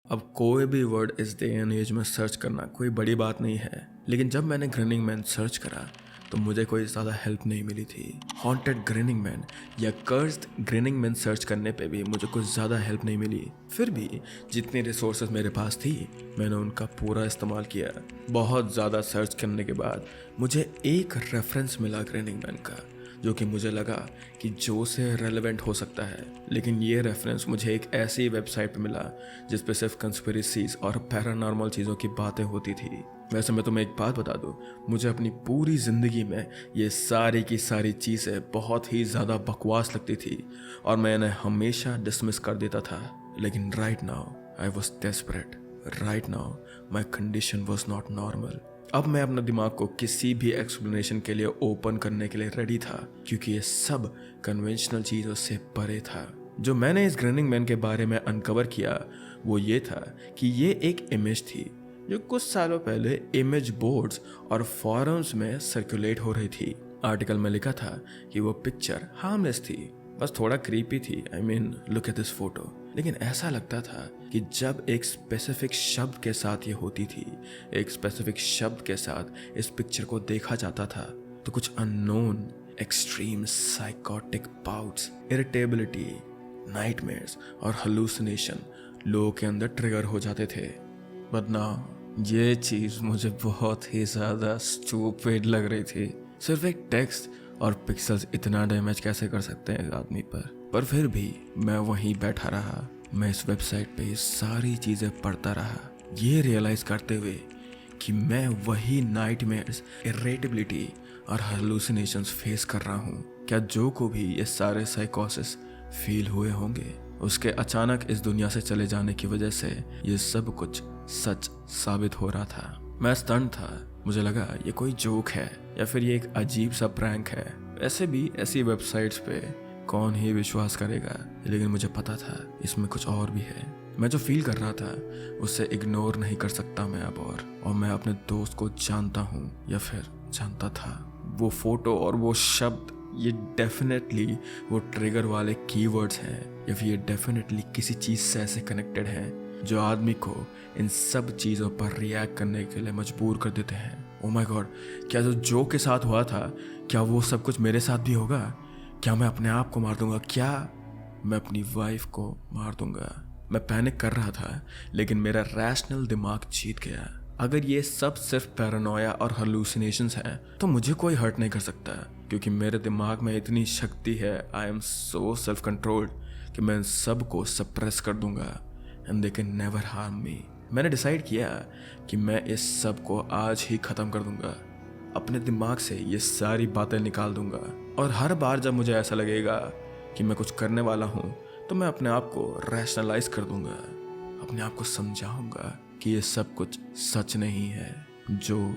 अब कोई भी वर्ड इस डे एंड एज में सर्च करना कोई बड़ी बात नहीं है, लेकिन जब मैंने ग्रिनिंग मैन सर्च करा तो मुझे कोई ज़्यादा हेल्प नहीं मिली थी। हॉन्टेड ग्रिनिंग मैन या कर्स्ड ग्रिनिंग मैन सर्च करने पे भी मुझे कुछ ज़्यादा हेल्प नहीं मिली। फिर भी जितनी रिसोर्सेज मेरे पास थी मैंने उनका पूरा इस्तेमाल किया। बहुत ज़्यादा सर्च करने के बाद मुझे एक रेफरेंस मिला ग्रिनिंग मैन का, जो कि मुझे लगा कि जो से रेलेवेंट हो सकता है। लेकिन ये रेफरेंस मुझे एक ऐसी वेबसाइट पे मिला जिस पे सिर्फ कंस्पिरेसीज और पैरानॉर्मल चीज़ों की बातें होती थी। वैसे मैं तुम्हें एक बात बता दूं, मुझे अपनी पूरी ज़िंदगी में ये सारी की सारी चीज़ें बहुत ही ज़्यादा बकवास लगती थी और मैं इन्हें हमेशा डिसमिस कर देता था। लेकिन right now I was desperate. Right now my condition was not normal. अब मैं अपने दिमाग को किसी भी एक्सप्लेनेशन के लिए ओपन करने के लिए रेडी था, क्योंकि ये सब कन्वेंशनल चीज़ों से परे था। जो मैंने इस ग्रिनिंग मैन के बारे में अनकवर किया वो ये था कि ये एक इमेज थी जो कुछ सालों पहले इमेज बोर्ड्स और फॉरम्स में सर्कुलेट हो रही थी। आर्टिकल में लिखा था कि वो पिक्चर हार्मलेस थी, बस थोड़ा क्रीपी थी। I mean look at this photo. लेकिन ऐसा लगता था कि जब एक स्पेसिफिक शब्द के साथ ये होती थी, एक स्पेसिफिक शब्द के साथ इस पिक्चर को देखा जाता था, तो कुछ unknown extreme psychotic bouts, irritability, nightmares और हलूसिनेशन लोगों के अंदर ट्रिगर हो जाते थे। बट नाउ ये चीज़ मुझे बहुत ही ज़्यादा स्टूपिड लग रही थी। सिर्फ एक टेक्स्ट और पिक्सल्स इतना डैमेज कैसे कर सकते हैं एक आदमी पर फिर भी मैं वहीं बैठा रहा। मैं इस वेबसाइट पे ये सारी चीज़ें पढ़ता रहा, ये रियलाइज़ करते हुए कि मैं वही नाइटमेयर्स, इरिटेबिलिटी और हालुसिनेशंस फेस कर रहा हूँ। क्या जो को भी ये सारे साइकोसिस फील हुए होंगे, उसके अचानक इस दुनिया से चले जाने की वजह से ये सब कुछ सच साबित हो रहा था। मैं स्टन था। मुझे लगा ये कोई जोक है या फिर ये एक अजीब सा प्रैंक है। वैसे भी ऐसी वेबसाइट्स पे कौन ही विश्वास करेगा, लेकिन मुझे पता था इसमें कुछ और भी है। मैं जो फील कर रहा था उसे इग्नोर नहीं कर सकता मैं अब। और मैं अपने दोस्त को जानता हूँ या फिर जानता था। वो फोटो और वो शब्द ये डेफिनेटली वो ट्रिगर वाले कीवर्ड्स हैं, या फिर ये डेफिनेटली किसी चीज़ से ऐसे कनेक्टेड हैं जो आदमी को इन सब चीज़ों पर रिएक्ट करने के लिए मजबूर कर देते हैं। ओह माय गॉड, क्या जो के साथ हुआ था क्या वो सब कुछ मेरे साथ भी होगा? क्या मैं अपने आप को मार दूंगा? क्या मैं अपनी वाइफ को मार दूंगा? मैं पैनिक कर रहा था, लेकिन मेरा रैशनल दिमाग जीत गया। अगर ये सब सिर्फ पैरानोया और हालुसिनेशंस हैं तो मुझे कोई हर्ट नहीं कर सकता, क्योंकि मेरे दिमाग में इतनी शक्ति है। I am so self controlled कि मैं इन सब को सप्रेस कर दूंगा and they can never harm me. मैंने डिसाइड किया कि मैं इस सब को आज ही ख़त्म कर दूंगा। अपने दिमाग से ये सारी बातें निकाल दूंगा, और हर बार जब मुझे ऐसा लगेगा कि मैं कुछ करने वाला हूँ तो मैं अपने आप को रैशनलाइज कर दूंगा, अपने आप को समझाऊंगा कि ये सब कुछ सच नहीं है, जो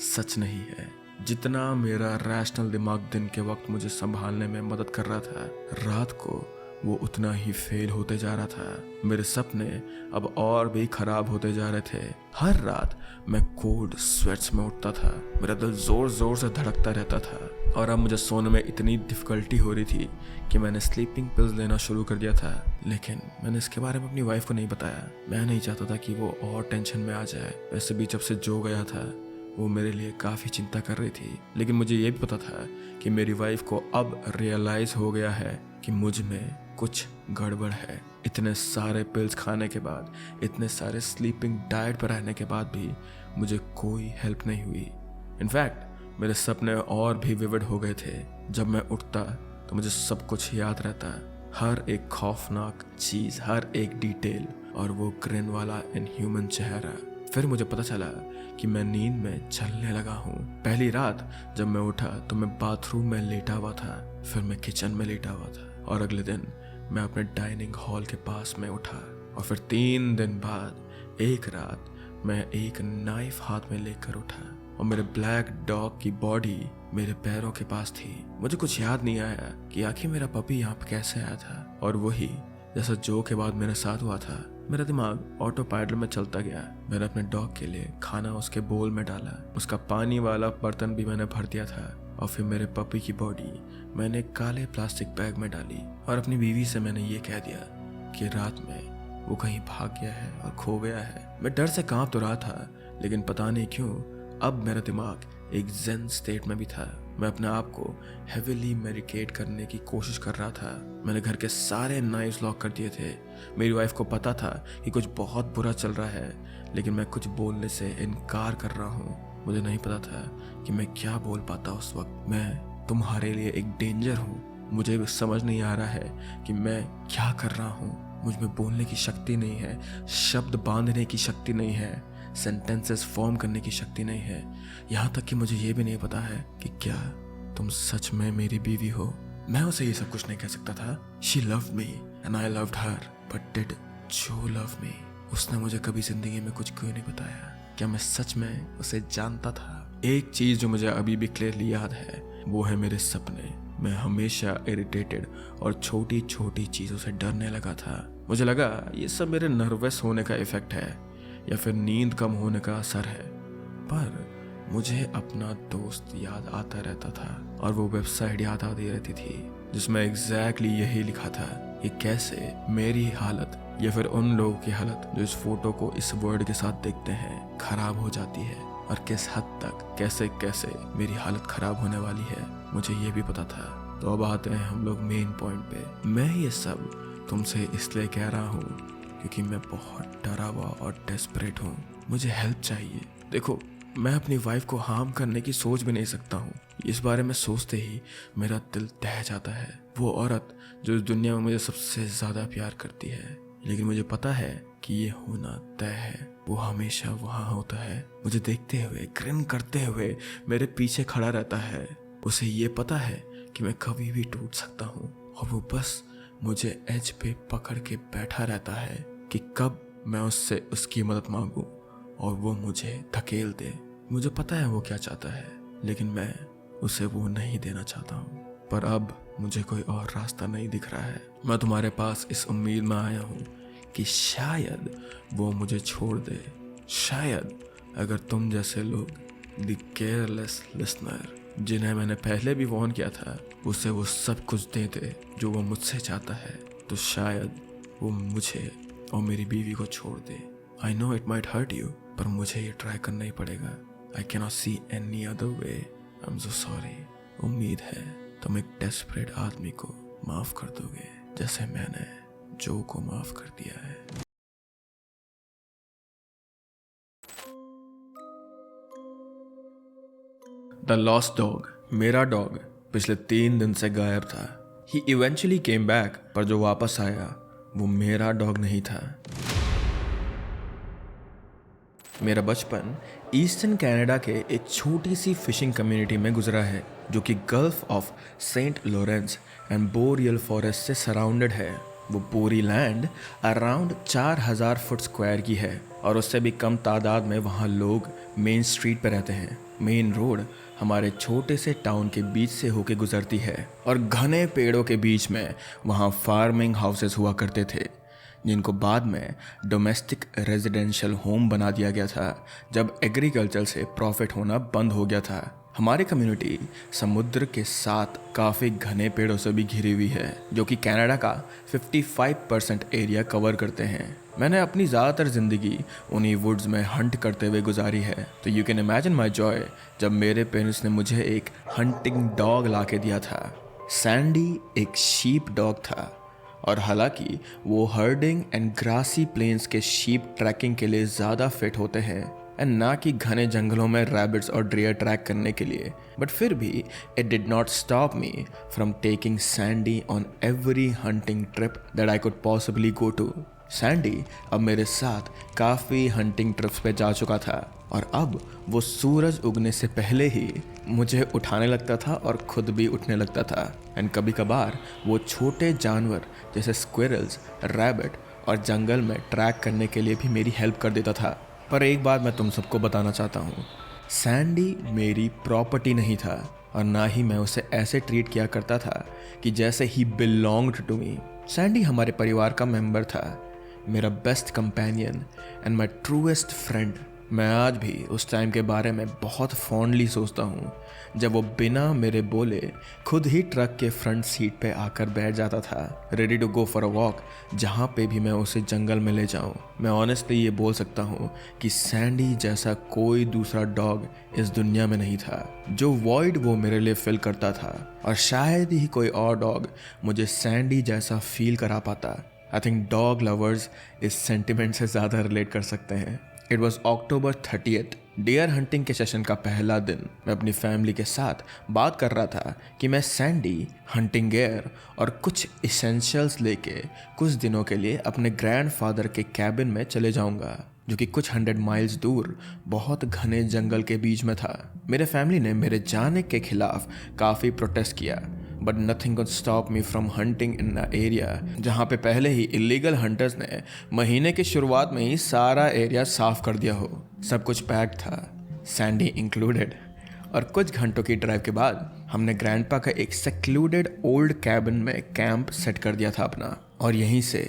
सच नहीं है। जितना मेरा रैशनल दिमाग दिन के वक्त मुझे संभालने में मदद कर रहा था, रात को वो उतना ही फेल होते जा रहा था। मेरे सपने अब और भी खराब होते जा रहे थे। हर रात मैं कोल्ड स्वेट्स में उठता था, मेरा दिल जोर जोर से धड़कता रहता था, और अब मुझे सोने में इतनी डिफिकल्टी हो रही थी कि मैंने स्लीपिंग पिल्स लेना शुरू कर दिया था। लेकिन मैंने इसके बारे में अपनी वाइफ को नहीं बताया। मैं नहीं चाहता था कि वो और टेंशन में आ जाए। वैसे भी जब से जो गया था वो मेरे लिए काफ़ी चिंता कर रही थी, लेकिन मुझे ये भी पता था कि मेरी वाइफ को अब रियलाइज़ हो गया है कि मुझ में कुछ गड़बड़ है। इतने सारे पिल्स खाने के बाद, इतने सारे स्लीपिंग डाइट पर रहने के बाद भी मुझे कोई हेल्प नहीं हुई। इनफैक्ट मेरे सपने और भी विविड हो गए थे। जब मैं उठता तो मुझे सब कुछ याद रहता, हर एक खौफनाक चीज़, हर एक डिटेल, और वो ग्रिन वाला इनह्यूमन चेहरा। फिर मुझे पता चला कि मैं नींद में चलने लगा हूँ। पहली रात जब मैं उठा तो मैं बाथरूम में लेटा हुआ था, फिर मैं किचन में लेटा हुआ था, और अगले दिन मैं अपने डाइनिंग हॉल के पास में उठा, और फिर 3 दिन बाद एक रात मैं एक नाइफ हाथ में लेकर उठा, और मेरे ब्लैक डॉग की बॉडी मेरे पैरों के पास थी। मुझे कुछ याद नहीं आया कि आखिर मेरा पपी यहाँ पे कैसे आया था, और वही जैसा जो के बाद मेरे साथ हुआ था, मेरा दिमाग ऑटो पायलट में चलता गया। मैंने अपने डॉग के लिए खाना उसके बोल में डाला, उसका पानी वाला बर्तन भी मैंने भर दिया था, और फिर मेरे पपी की बॉडी मैंने काले प्लास्टिक बैग में डाली, और अपनी बीवी से मैंने ये कह दिया कि रात में वो कहीं भाग गया है और खो गया है। मैं डर से कांप तो रहा था, लेकिन पता नहीं क्यों अब मेरा दिमाग एक ज़ेन स्टेट में भी था। मैं अपने आप को हेविली मेडिकेट करने की कोशिश कर रहा था। मैंने घर के सारे नाइव्स लॉक कर दिए थे। मेरी वाइफ को पता था कि कुछ बहुत बुरा चल रहा है, लेकिन मैं कुछ बोलने से इनकार कर रहा हूँ। मुझे नहीं पता था कि मैं क्या बोल पाता उस वक्त। मैं तुम्हारे लिए एक डेंजर हूँ। मुझे समझ नहीं आ रहा है कि मैं क्या कर रहा हूँ। मुझ में बोलने की शक्ति नहीं है, शब्द बांधने की शक्ति नहीं है, सेंटेंसेस फॉर्म करने की शक्ति नहीं है। यहाँ तक कि मुझे ये भी नहीं पता है कि क्या तुम सच में मेरी बीवी हो। मैं उसे ये सब कुछ नहीं कह सकता था। She loved me and I loved her, but did जो लव मी? उसने मुझे कभी जिंदगी में कुछ क्यों नहीं बताया? क्या मैं सच में उसे जानता था? एक चीज जो मुझे अभी भी क्लियरली याद है वो है मेरे सपने। मैं हमेशा इरिटेटेड और छोटी छोटी चीज़ों से डरने लगा था। मुझे लगा ये सब मेरे नर्वस होने का इफेक्ट है या फिर नींद कम होने का असर है, पर मुझे अपना दोस्त याद आता रहता था, और वो वेबसाइट याद आती रहती थी जिसमें एग्जैक्टली यही लिखा था कि कैसे मेरी हालत या फिर उन लोगों की हालत जो इस फोटो को इस वर्ड के साथ देखते हैं खराब हो जाती है, और किस हद तक कैसे कैसे मेरी हालत खराब होने वाली है मुझे ये भी पता था। तो अब आते हैं हम लोग मेन पॉइंट पे। मैं ये सब तुमसे इसलिए कह रहा हूँ क्योंकि मैं बहुत डरा हुआ और डेस्परेट हूँ। मुझे हेल्प चाहिए। देखो, मैं अपनी वाइफ को हार्म करने की सोच भी नहीं सकता हूँ। इस बारे में सोचते ही मेरा दिल दह जाता है। वो औरत जो इस दुनिया में मुझे सबसे ज़्यादा प्यार करती है, लेकिन मुझे पता है कि ये होना तय है। वो हमेशा वहाँ होता है, मुझे देखते हुए, ग्रिन करते हुए मेरे पीछे खड़ा रहता है। उसे ये पता है कि मैं कभी भी टूट सकता हूँ, और वो बस मुझे एज पे पकड़ के बैठा रहता है कि कब मैं उससे उसकी मदद मांगूं और वो मुझे धकेल दे। मुझे पता है वो क्या चाहता है, लेकिन मैं उसे वो नहीं देना चाहता हूँ। पर अब मुझे कोई और रास्ता नहीं दिख रहा है। मैं तुम्हारे पास इस उम्मीद में आया हूँ कि शायद वो मुझे छोड़ दे। शायद अगर तुम जैसे लोग, द केयरलेस लिसनर, जिन्हें मैंने पहले भी वार्न किया था, उसे वो सब कुछ दे दे जो वो मुझसे चाहता है, तो शायद वो मुझे और मेरी बीवी को छोड़ दे। I know it might hurt you, पर मुझे ये ट्राई करना ही पड़ेगा। I cannot see any other way. I am so sorry. उम्मीद है तुम एक डेस्परेट आदमी को माफ कर दोगे जैसे मैंने जो को माफ कर दिया है। द लॉस्ट डॉग, मेरा डॉग पिछले 3 दिन से गायब था। ही इवेंचुअली केम बैक, पर जो वापस आया वो मेरा डॉग नहीं था। मेरा बचपन ईस्टर्न कनाडा के एक छोटी सी फिशिंग कम्युनिटी में गुजरा है जो कि gulf of Saint Lawrence and boreal forest से सराउंडेड है। वो पूरी लैंड अराउंड 4000 फुट स्क्वायर की है और उससे भी कम तादाद में वहाँ लोग मेन स्ट्रीट पर रहते हैं। मेन रोड हमारे छोटे से टाउन के बीच से होके गुजरती है और घने पेड़ों के बीच में वहाँ फार्मिंग हाउसेस हुआ करते थे जिनको बाद में डोमेस्टिक रेजिडेंशियल होम बना दिया गया था जब एग्रीकल्चर से प्रॉफिट होना बंद हो गया था। हमारी कम्युनिटी समुद्र के साथ काफ़ी घने पेड़ों से भी घिरी हुई है जो कि कनाडा का 55% एरिया कवर करते हैं। मैंने अपनी ज़्यादातर ज़िंदगी उन्हीं वुड्स में हंट करते हुए गुजारी है, तो you can imagine my Joy जब मेरे पेरेंट्स ने मुझे एक हंटिंग डॉग ला के दिया था। सैंडी एक शीप डॉग था और हालांकि वो हर्डिंग एंड ग्रासी प्लेन्स के शीप ट्रैकिंग के लिए ज़्यादा फिट होते हैं एंड ना कि घने जंगलों में रैबिट्स और डियर ट्रैक करने के लिए, बट फिर भी it did not stop me from taking Sandy on every hunting trip that I could possibly go to. Sandy अब मेरे साथ काफ़ी हंटिंग ट्रिप्स पे जा चुका था और अब वो सूरज उगने से पहले ही मुझे उठाने लगता था और खुद भी उठने लगता था एंड कभी कभार वो छोटे जानवर जैसे स्क्विरल्स, रैबिट और जंगल में ट्रैक करने के लिए भी मेरी हेल्प कर देता था। पर एक बात मैं तुम सबको बताना चाहता हूँ, सैंडी मेरी प्रॉपर्टी नहीं था और ना ही मैं उसे ऐसे ट्रीट किया करता था कि जैसे ही बिलोंग्ड टू मी। सैंडी हमारे परिवार का मेंबर था, मेरा best companion and my truest friend. मैं आज भी उस टाइम के बारे में बहुत फॉन्डली सोचता हूँ जब वो बिना मेरे बोले खुद ही ट्रक के फ्रंट सीट पे आकर बैठ जाता था, ready to go for a walk जहाँ पे भी मैं उसे जंगल में ले जाऊँ। मैं ऑनेस्टली ये बोल सकता हूँ कि सैंडी जैसा कोई दूसरा डॉग इस दुनिया में नहीं था। जो वॉइड वो मेरे लिए फिल करता था और शायद ही कोई और डॉग मुझे सैंडी जैसा फील करा पाता। आई थिंक डॉग लवर्स इस सेंटिमेंट से ज़्यादा रिलेट कर सकते हैं। It was October 30th, deer hunting के सेशन का पहला दिन। मैं अपनी फैमिली के साथ बात कर रहा था कि मैं सैंडी, हंटिंग गेयर और कुछ इसेंशियल्स लेके कुछ दिनों के लिए अपने ग्रैंडफादर के कैबिन में चले जाऊंगा जो कि कुछ 100 माइल्स दूर बहुत घने जंगल के बीच में था। मेरे फैमिली ने मेरे जाने के खिलाफ काफ़ी प्रोटेस्ट किया but nothing could stop me from hunting in a area जहाँ पे पहले ही इलीगल हंटर्स ने महीने की शुरुआत में ही सारा एरिया साफ कर दिया हो। सब कुछ पैक था, सैंडी इंक्लूडेड। और कुछ घंटों की ड्राइव के बाद हमने ग्रैंडपा का एक सेक्लूडेड ओल्ड कैबिन में कैंप सेट कर दिया था अपना, और यहीं से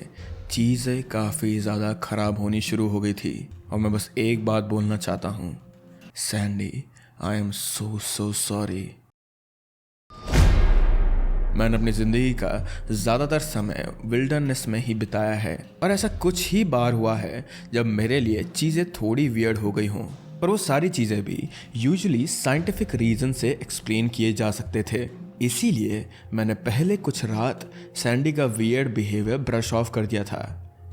चीज़ें काफ़ी ज़्यादा ख़राब होनी शुरू हो गई थी। और मैं बस एक बात बोलना चाहता हूँ, Sandy, I am so sorry. मैंने अपनी ज़िंदगी का ज़्यादातर समय विल्डरनेस में ही बिताया है और ऐसा कुछ ही बार हुआ है जब मेरे लिए चीज़ें थोड़ी वियर्ड हो गई हों, पर वो सारी चीज़ें भी यूजुअली साइंटिफिक रीज़न से एक्सप्लेन किए जा सकते थे। इसीलिए मैंने पहले कुछ रात सैंडी का वियर्ड बिहेवियर ब्रश ऑफ कर दिया था,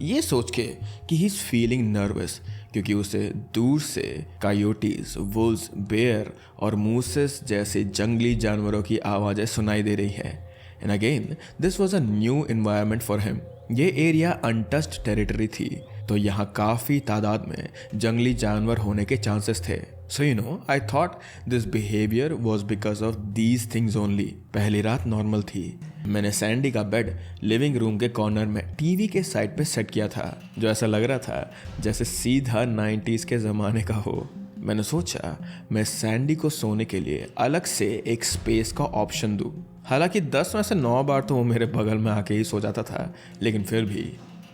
ये सोच के कि ही इज़ फीलिंग नर्वस क्योंकि उसे दूर से कायोटीज, वुल्स, बेयर और मूसेस जैसे जंगली जानवरों की आवाज़ें सुनाई दे रही हैं। And again this was a new environment for him. ये एरिया अनटच्ड टेरिटरी थी, तो यहाँ काफ़ी तादाद में जंगली जानवर होने के चांसेस थे। So you know, I thought this behaviour was because of these things only. पहली रात नॉर्मल थी। मैंने सैंडी का बेड लिविंग रूम के कॉर्नर में टीवी के साइड पे सेट किया था, जो ऐसा लग रहा था जैसे सीधा 90s के ज़माने का हो। मैंने सोचा मैं सैंडी को सोने के लिए अलग से एक स्पेस का ऑप्शन दूँ। हालांकि 10 में से 9 बार तो वो मेरे बगल में आके ही सो जाता था, लेकिन फिर भी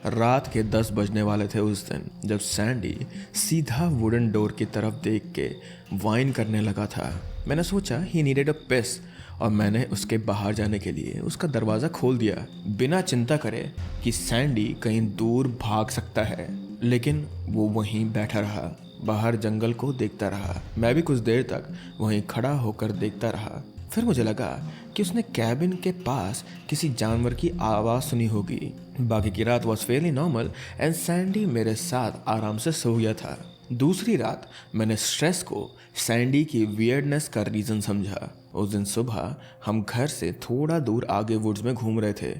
रात के 10 बजने वाले थे उस दिन जब सैंडी सीधा वुडन डोर की तरफ देख के वाइन करने लगा था। मैंने सोचा ही नीडेड अ पिस और मैंने उसके बाहर जाने के लिए उसका दरवाज़ा खोल दिया, बिना चिंता करे कि सैंडी कहीं दूर भाग सकता है। लेकिन वो वहीं बैठा रहा, बाहर जंगल को देखता रहा। मैं भी कुछ देर तक वहीं खड़ा होकर देखता रहा। फिर मुझे लगा कि उसने कैबिन के पास किसी जानवर की आवाज़ सुनी होगी। बाकी की रात was Fairlie normal and Sandy मेरे साथ आराम से सो गया था। दूसरी रात मैंने स्ट्रेस को सैंडी की वियर्डनेस का रीज़न समझा। उस दिन सुबह हम घर से थोड़ा दूर आगे वुड्स में घूम रहे थे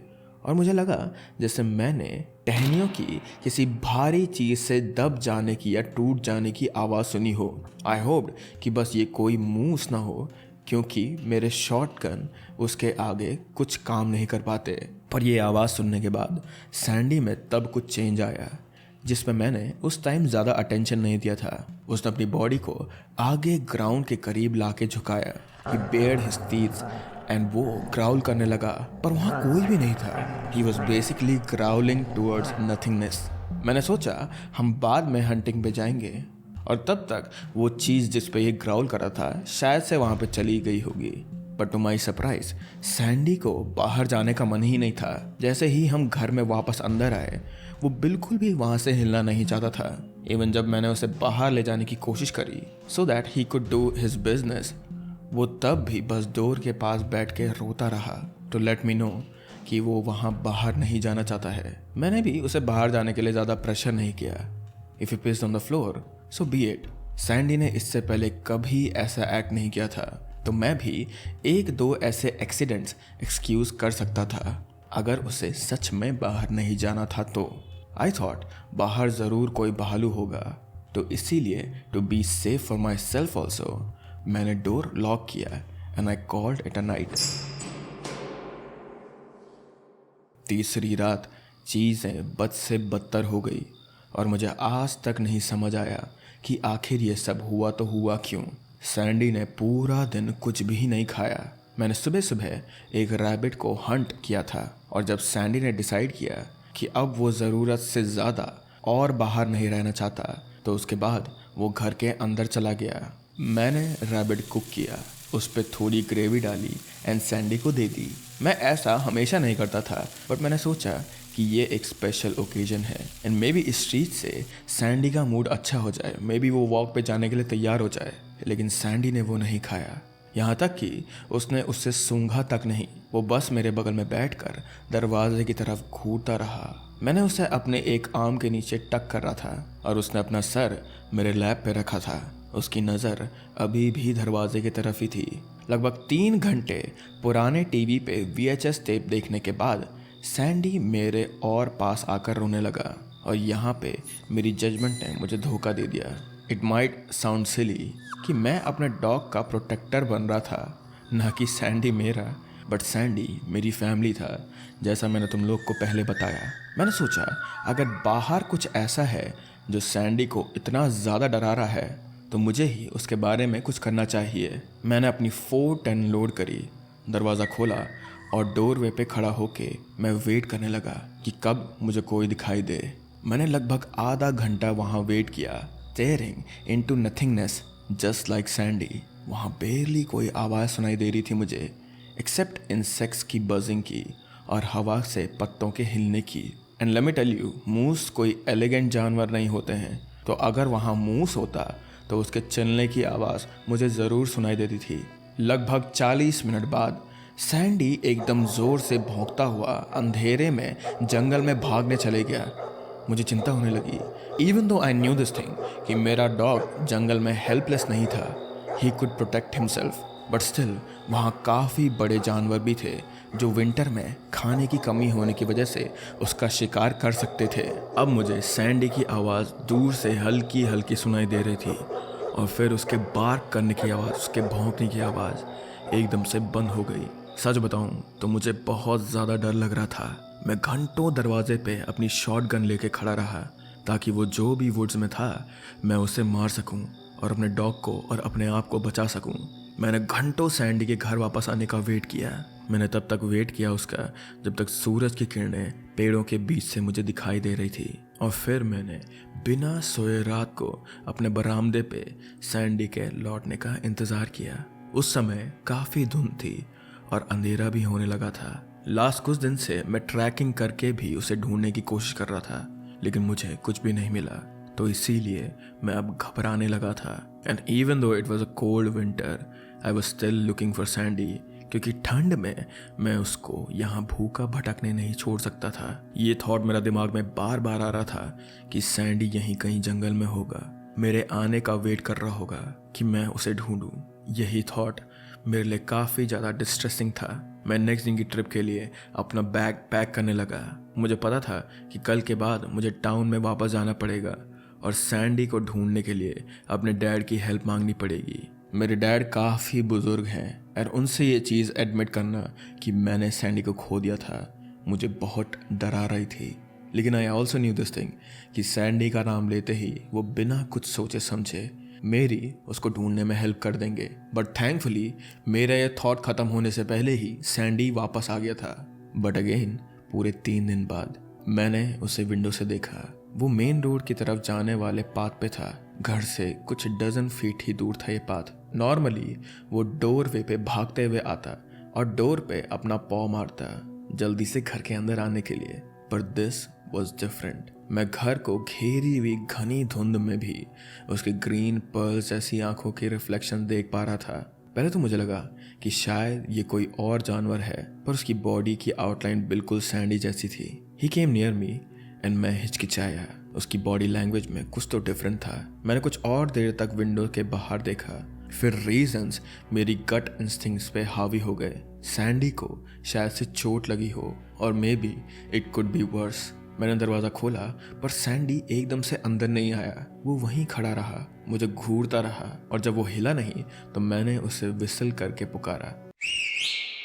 और मुझे लगा जैसे मैंने टहनियों की किसी भारी चीज़ से दब जाने की या टूट जाने की आवाज़ सुनी हो। आई होप्ड कि बस ये कोई मूस ना हो, क्योंकि मेरे शॉटगन उसके आगे कुछ काम नहीं कर पाते। पर ये आवाज़ सुनने के बाद सैंडी में तब कुछ चेंज आया जिसमें मैंने उस टाइम ज़्यादा अटेंशन नहीं दिया था। उसने अपनी बॉडी को आगे ग्राउंड के करीब लाके झुकाया कि बेयर्ड हिज टीथ एंड वो ग्राउल करने लगा, पर वहाँ कोई भी नहीं था। He was basically growling towards nothingness. मैंने सोचा हम बाद में हंटिंग पे जाएंगे और तब तक वो चीज़ जिस पे ये ग्राउल कर रहा था शायद से वहाँ पे चली गई होगी। But to my surprise Sandy को बाहर जाने का मन ही नहीं था। जैसे ही हम घर में वापस अंदर आए वो बिल्कुल भी वहाँ से हिलना नहीं चाहता था। इवन जब मैंने उसे बाहर ले जाने की कोशिश करी so that he could do his business, वो तब भी बस डोर के पास बैठ के रोता रहा टू लेट मी नो कि वो वहाँ बाहर नहीं जाना चाहता है। मैंने भी उसे बाहर जाने के लिए ज़्यादा प्रेशर नहीं किया। If you pissed on the floor so B it. Sandy ने इससे पहले कभी ऐसा एक्ट नहीं किया था, तो मैं भी एक दो ऐसे एक्सीडेंट्स एक्सक्यूज कर सकता था अगर उसे सच में बाहर नहीं जाना था तो। आई थॉट बाहर ज़रूर कोई भालू होगा, तो इसीलिए to be safe for myself also मैंने डोर लॉक किया and I called it a night. तीसरी रात चीज़ें बद से बदतर हो गई और मुझे आज तक नहीं समझ आया कि आखिर ये सब हुआ तो हुआ क्यों। सैंडी ने पूरा दिन कुछ भी नहीं खाया। मैंने सुबह सुबह एक रैबिट को हंट किया था और जब सैंडी ने डिसाइड किया कि अब वो ज़रूरत से ज़्यादा और बाहर नहीं रहना चाहता तो उसके बाद वो घर के अंदर चला गया। मैंने रैबिट कुक किया, उस पर थोड़ी ग्रेवी डाली एंड सैंडी को दे दी। मैं ऐसा हमेशा नहीं करता था, बट मैंने सोचा कि ये एक स्पेशल ओकेजन है एंड मे बी इस चीज़ से सैंडी का मूड अच्छा हो जाए, मे बी वो वॉक पे जाने के लिए तैयार हो जाए। लेकिन सैंडी ने वो नहीं खाया, यहाँ तक कि उसने उससे सूंघा तक नहीं। वो बस मेरे बगल में बैठकर दरवाजे की तरफ घूरता रहा। मैंने उसे अपने एक आर्म के नीचे टक कर रहा था और उसने अपना सर मेरे लैप पे रखा था। उसकी नज़र अभी भी दरवाजे की तरफ ही थी। लगभग 3 घंटे पुराने टीवी पे VHS टेप देखने के बाद सैंडी मेरे और पास आकर रोने लगा और यहाँ पे मेरी जजमेंट ने मुझे धोखा दे दिया। इट माइट साउंड सिली कि मैं अपने डॉग का प्रोटेक्टर बन रहा था, ना कि सैंडी मेरा, बट सैंडी मेरी फैमिली था, जैसा मैंने तुम लोग को पहले बताया। मैंने सोचा अगर बाहर कुछ ऐसा है जो सैंडी को इतना ज़्यादा डरा रहा है तो मुझे ही उसके बारे में कुछ करना चाहिए। मैंने अपनी 410 लोड करी, दरवाज़ा खोला और डोरवे पे खड़ा होके मैं वेट करने लगा कि कब मुझे कोई दिखाई दे। मैंने लगभग आधा घंटा वहाँ वेट किया, steering into nothingness just like Sandy. वहाँ बेरली कोई आवाज़ सुनाई दे रही थी मुझे, एक्सेप्ट इंसेक्ट्स की बजिंग की और हवा से पत्तों के हिलने की। And let me tell you, moose कोई एलिगेंट जानवर नहीं होते हैं, तो अगर वहाँ मूस होता तो उसके चलने की आवाज़ मुझे ज़रूर सुनाई देती थी। लगभग 40 मिनट बाद सैंडी एकदम ज़ोर से भौंकता हुआ अंधेरे में जंगल में भागने चले गया। मुझे चिंता होने लगी, even though I knew this thing कि मेरा डॉग जंगल में हेल्पलेस नहीं था, he could protect himself, but still वहाँ काफ़ी बड़े जानवर भी थे जो विंटर में खाने की कमी होने की वजह से उसका शिकार कर सकते थे। अब मुझे सैंडी की आवाज़ दूर से हल्की हल्की सुनाई दे रही थी और फिर उसके बार्क करने की आवाज़, उसके भौंकने की आवाज़ एकदम से बंद हो गई। सच बताऊँ तो मुझे बहुत ज़्यादा डर लग रहा था। मैं घंटों दरवाजे पे अपनी शॉटगन लेके खड़ा रहा ताकि वो जो भी वुड्स में था मैं उसे मार सकूं और अपने डॉग को और अपने आप को बचा सकूं। मैंने घंटों सैंडी के घर वापस आने का वेट किया। मैंने तब तक वेट किया उसका जब तक सूरज की किरणें पेड़ों के बीच से मुझे दिखाई दे रही थी, और फिर मैंने बिना सोए रात को अपने बरामदे पे सैंडी के लौटने का इंतज़ार किया। उस समय काफ़ी धुंध थी और अंधेरा भी होने लगा था। लास्ट कुछ दिन से मैं ट्रैकिंग करके भी उसे ढूंढने की कोशिश कर रहा था, लेकिन मुझे कुछ भी नहीं मिला। तो इसीलिए मैं अब घबराने लगा था। And even though it was a cold winter, I was still looking for Sandy, क्योंकि ठंड में मैं उसको यहाँ भूखा भटकने नहीं छोड़ सकता था। ये थॉट मेरा दिमाग में बार बार आ रहा था कि सैंडी यहीं कहीं जंगल में होगा, मेरे आने का वेट कर रहा होगा कि मैं उसे ढूंढूं। यही थॉट मेरे लिए काफ़ी ज़्यादा डिस्ट्रेसिंग था। मैं नेक्स्ट दिन की ट्रिप के लिए अपना बैग पैक करने लगा। मुझे पता था कि कल के बाद मुझे टाउन में वापस जाना पड़ेगा और सैंडी को ढूंढने के लिए अपने डैड की हेल्प मांगनी पड़ेगी। मेरे डैड काफ़ी बुजुर्ग हैं और उनसे ये चीज़ एडमिट करना कि मैंने सैंडी को खो दिया था मुझे बहुत डरा रही थी। लेकिन I also new this thing कि सैंडी का नाम लेते ही वो बिना कुछ सोचे समझे मेरी उसको ढूंढने में हेल्प कर देंगे। बट थैंकफुली मेरा ये थॉट ख़त्म होने से पहले ही सैंडी वापस आ गया था। बट अगेन पूरे 3 दिन बाद मैंने उसे विंडो से देखा। वो मेन रोड की तरफ जाने वाले पाथ पे था। घर से कुछ डजन फीट ही दूर था ये पाथ। नॉर्मली वो डोरवे पे भागते हुए आता और डोर पे अपना पाँव मारता जल्दी से घर के अंदर आने के लिए। पर दिस वॉज डिफरेंट। मैं घर को घेरी हुई घनी धुंध में भी उसके ग्रीन पर्ल्स जैसी आंखों के रिफ्लेक्शन देख पा रहा था। पहले तो मुझे लगा कि शायद ये कोई और जानवर है, पर उसकी बॉडी की आउटलाइन बिल्कुल सैंडी जैसी थी। ही केम नियर मी एंड मैं हिचकिचाया। उसकी बॉडी लैंग्वेज में कुछ तो डिफरेंट था। मैंने कुछ और देर तक विंडो के बाहर देखा। फिर रीजंस मेरी गट इंस्टिंक्ट्स पे हावी हो गए। सैंडी को शायद से चोट लगी हो और may be it could be verse. मैंने दरवाज़ा खोला पर सैंडी एकदम से अंदर नहीं आया। वो वहीं खड़ा रहा, मुझे घूरता रहा और जब वो हिला नहीं तो मैंने उसे विसल करके पुकारा,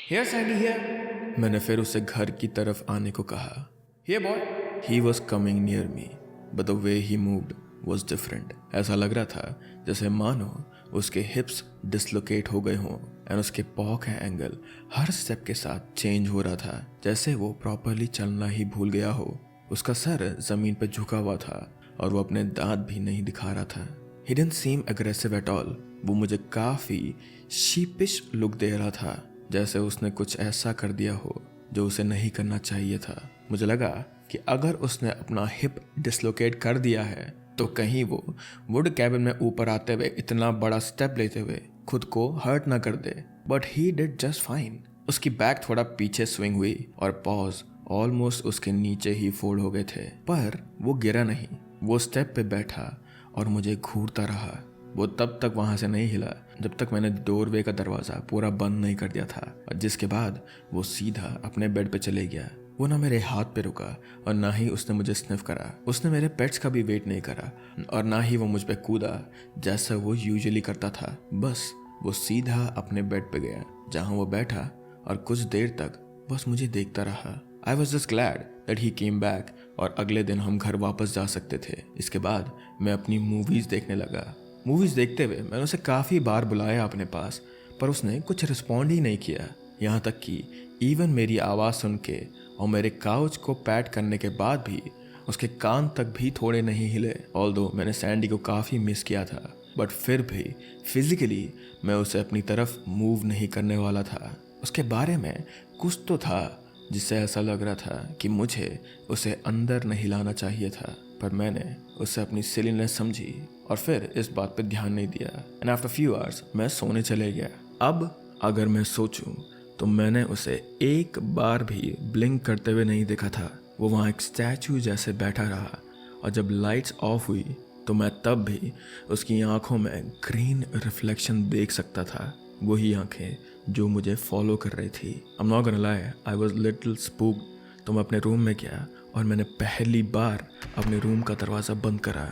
हियर सैंडी हियर। मैंने फिर उसे घर की तरफ आने को कहा, here boy. He was coming near me but the way he moved was different. ऐसा लग रहा था जैसे मानो उसके हिप्स डिसलोकेट हो गए हों एंड उसके पॉ का एंगल हर स्टेप के साथ चेंज हो रहा था, जैसे वो प्रॉपरली चलना ही भूल गया हो। उसका सर जमीन पर झुका हुआ था और वो अपने दांत भी नहीं दिखा रहा था। He didn't seem aggressive at all. वो मुझे काफ़ी शीपिश लुक दे रहा था, जैसे उसने कुछ ऐसा कर दिया हो जो उसे नहीं करना चाहिए था। मुझे लगा कि अगर उसने अपना हिप डिसलोकेट कर दिया है तो कहीं वो वुड कैबिन में ऊपर आते हुए इतना बड़ा स्टेप लेते हुए खुद को हर्ट ना कर दे। But he did just fine. उसकी बैक थोड़ा पीछे स्विंग हुई और पॉज ऑलमोस्ट उसके नीचे ही फोल्ड हो गए थे, पर वो गिरा नहीं। वो स्टेप पे बैठा और मुझे घूरता रहा। वो तब तक वहाँ से नहीं हिला जब तक मैंने डोरवे का दरवाज़ा पूरा बंद नहीं कर दिया था, और जिसके बाद वो सीधा अपने बेड पे चले गया। वो ना मेरे हाथ पे रुका और ना ही उसने मुझे स्निफ करा। उसने मेरे पेट्स का भी वेट नहीं करा और ना ही वो मुझ पे कूदा जैसा वो यूजुअली करता था। बस वो सीधा अपने बेड पे गया जहाँ वो बैठा और कुछ देर तक बस मुझे देखता रहा। I was just glad that he came back और अगले दिन हम घर वापस जा सकते थे। इसके बाद मैं अपनी मूवीज़ देखने लगा। मूवीज़ देखते हुए मैंने उसे काफ़ी बार बुलाया अपने पास, पर उसने कुछ रिस्पॉन्ड ही नहीं किया। यहाँ तक कि इवन मेरी आवाज़ सुन के और मेरे काउच को पैट करने के बाद भी उसके कान तक भी थोड़े नहीं हिले। ऑल्दो मैंने सैंडी को काफ़ी मिस किया था, बट फिर भी फिजिकली मैं उसे अपनी तरफ मूव नहीं करने वाला था। उसके बारे में कुछ तो था जिससे ऐसा लग रहा था कि मुझे उसे अंदर नहीं लाना चाहिए था, पर मैंने उसे अपनी सिलीनेस समझी और फिर इस बात पर ध्यान नहीं दिया। एंड आफ्टर फ्यू आवर्स मैं सोने चले गया। अब अगर मैं सोचूं तो मैंने उसे एक बार भी ब्लिंक करते हुए नहीं देखा था। वो वहाँ एक स्टैचू जैसे बैठा रहा और जब लाइट्स ऑफ हुई तो मैं तब भी उसकी आंखों में ग्रीन रिफ्लेक्शन देख सकता था। वही आंखें जो मुझे फॉलो कर रही थी। I'm not gonna lie, I was little spooked। तो मैं अपने रूम में गया और मैंने पहली बार अपने रूम का दरवाज़ा बंद करा।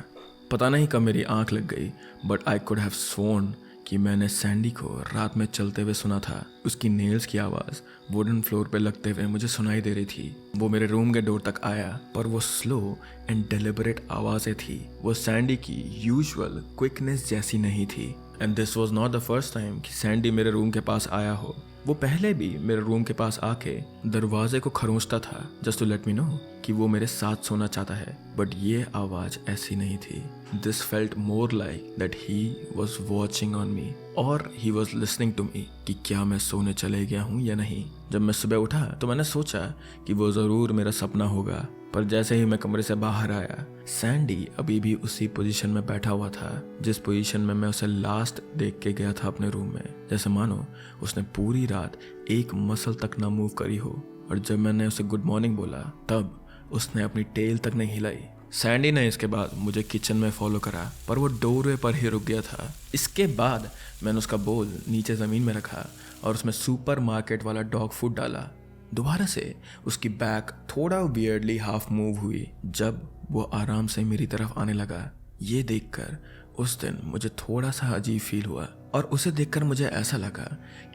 पता नहीं कब मेरी आंख लग गई, बट आई कुड हैव स्worn कि मैंने सैंडी को रात में चलते हुए सुना था। उसकी नेल्स की आवाज़ वुडन फ्लोर पे लगते हुए मुझे सुनाई दे रही थी। वो मेरे रूम के डोर तक आया, पर वो स्लो एंड डेलिबरेट आवाज़ें थी। वो सैंडी की यूजुअल क्विकनेस जैसी नहीं थी। And this was not the first time कि सैंडी मेरे रूम के पास आया हो। वो पहले भी मेरे रूम के पास आके दरवाजे को खरोंचता था just to let me know कि वो मेरे साथ सोना चाहता है, बट ये आवाज़ ऐसी नहीं थी। This felt more like that he was watching on me और he was listening to me कि क्या मैं सोने चले गया हूँ या नहीं। जब मैं सुबह उठा तो मैंने सोचा कि वो ज़रूर मेरा सपना होगा, पर जैसे ही मैं कमरे से बाहर आया, सैंडी अभी भी उसी पोजीशन में बैठा हुआ था जिस पोजीशन में मैं उसे लास्ट देख के गया था अपने रूम में। जैसे मानो उसने पूरी रात एक मसल तक ना मूव करी हो, और जब मैंने उसे गुड मॉर्निंग बोला तब उसने अपनी टेल तक नहीं हिलाई। सैंडी ने इसके बाद मुझे किचन में फॉलो करा, पर वो डोरवे पर ही रुक गया था। इसके बाद मैंने उसका बोल नीचे ज़मीन में रखा और उसमें सुपरमार्केट वाला डॉग फूड डाला। दोबारा से उसकी बैक थोड़ा वियर्डली हाफ मूव हुई जब वो आराम से मेरी तरफ आने लगा। ये देखकर उस दिन मुझे थोड़ा सा अजीब फील हुआ, और उसे देखकर मुझे ऐसा लगा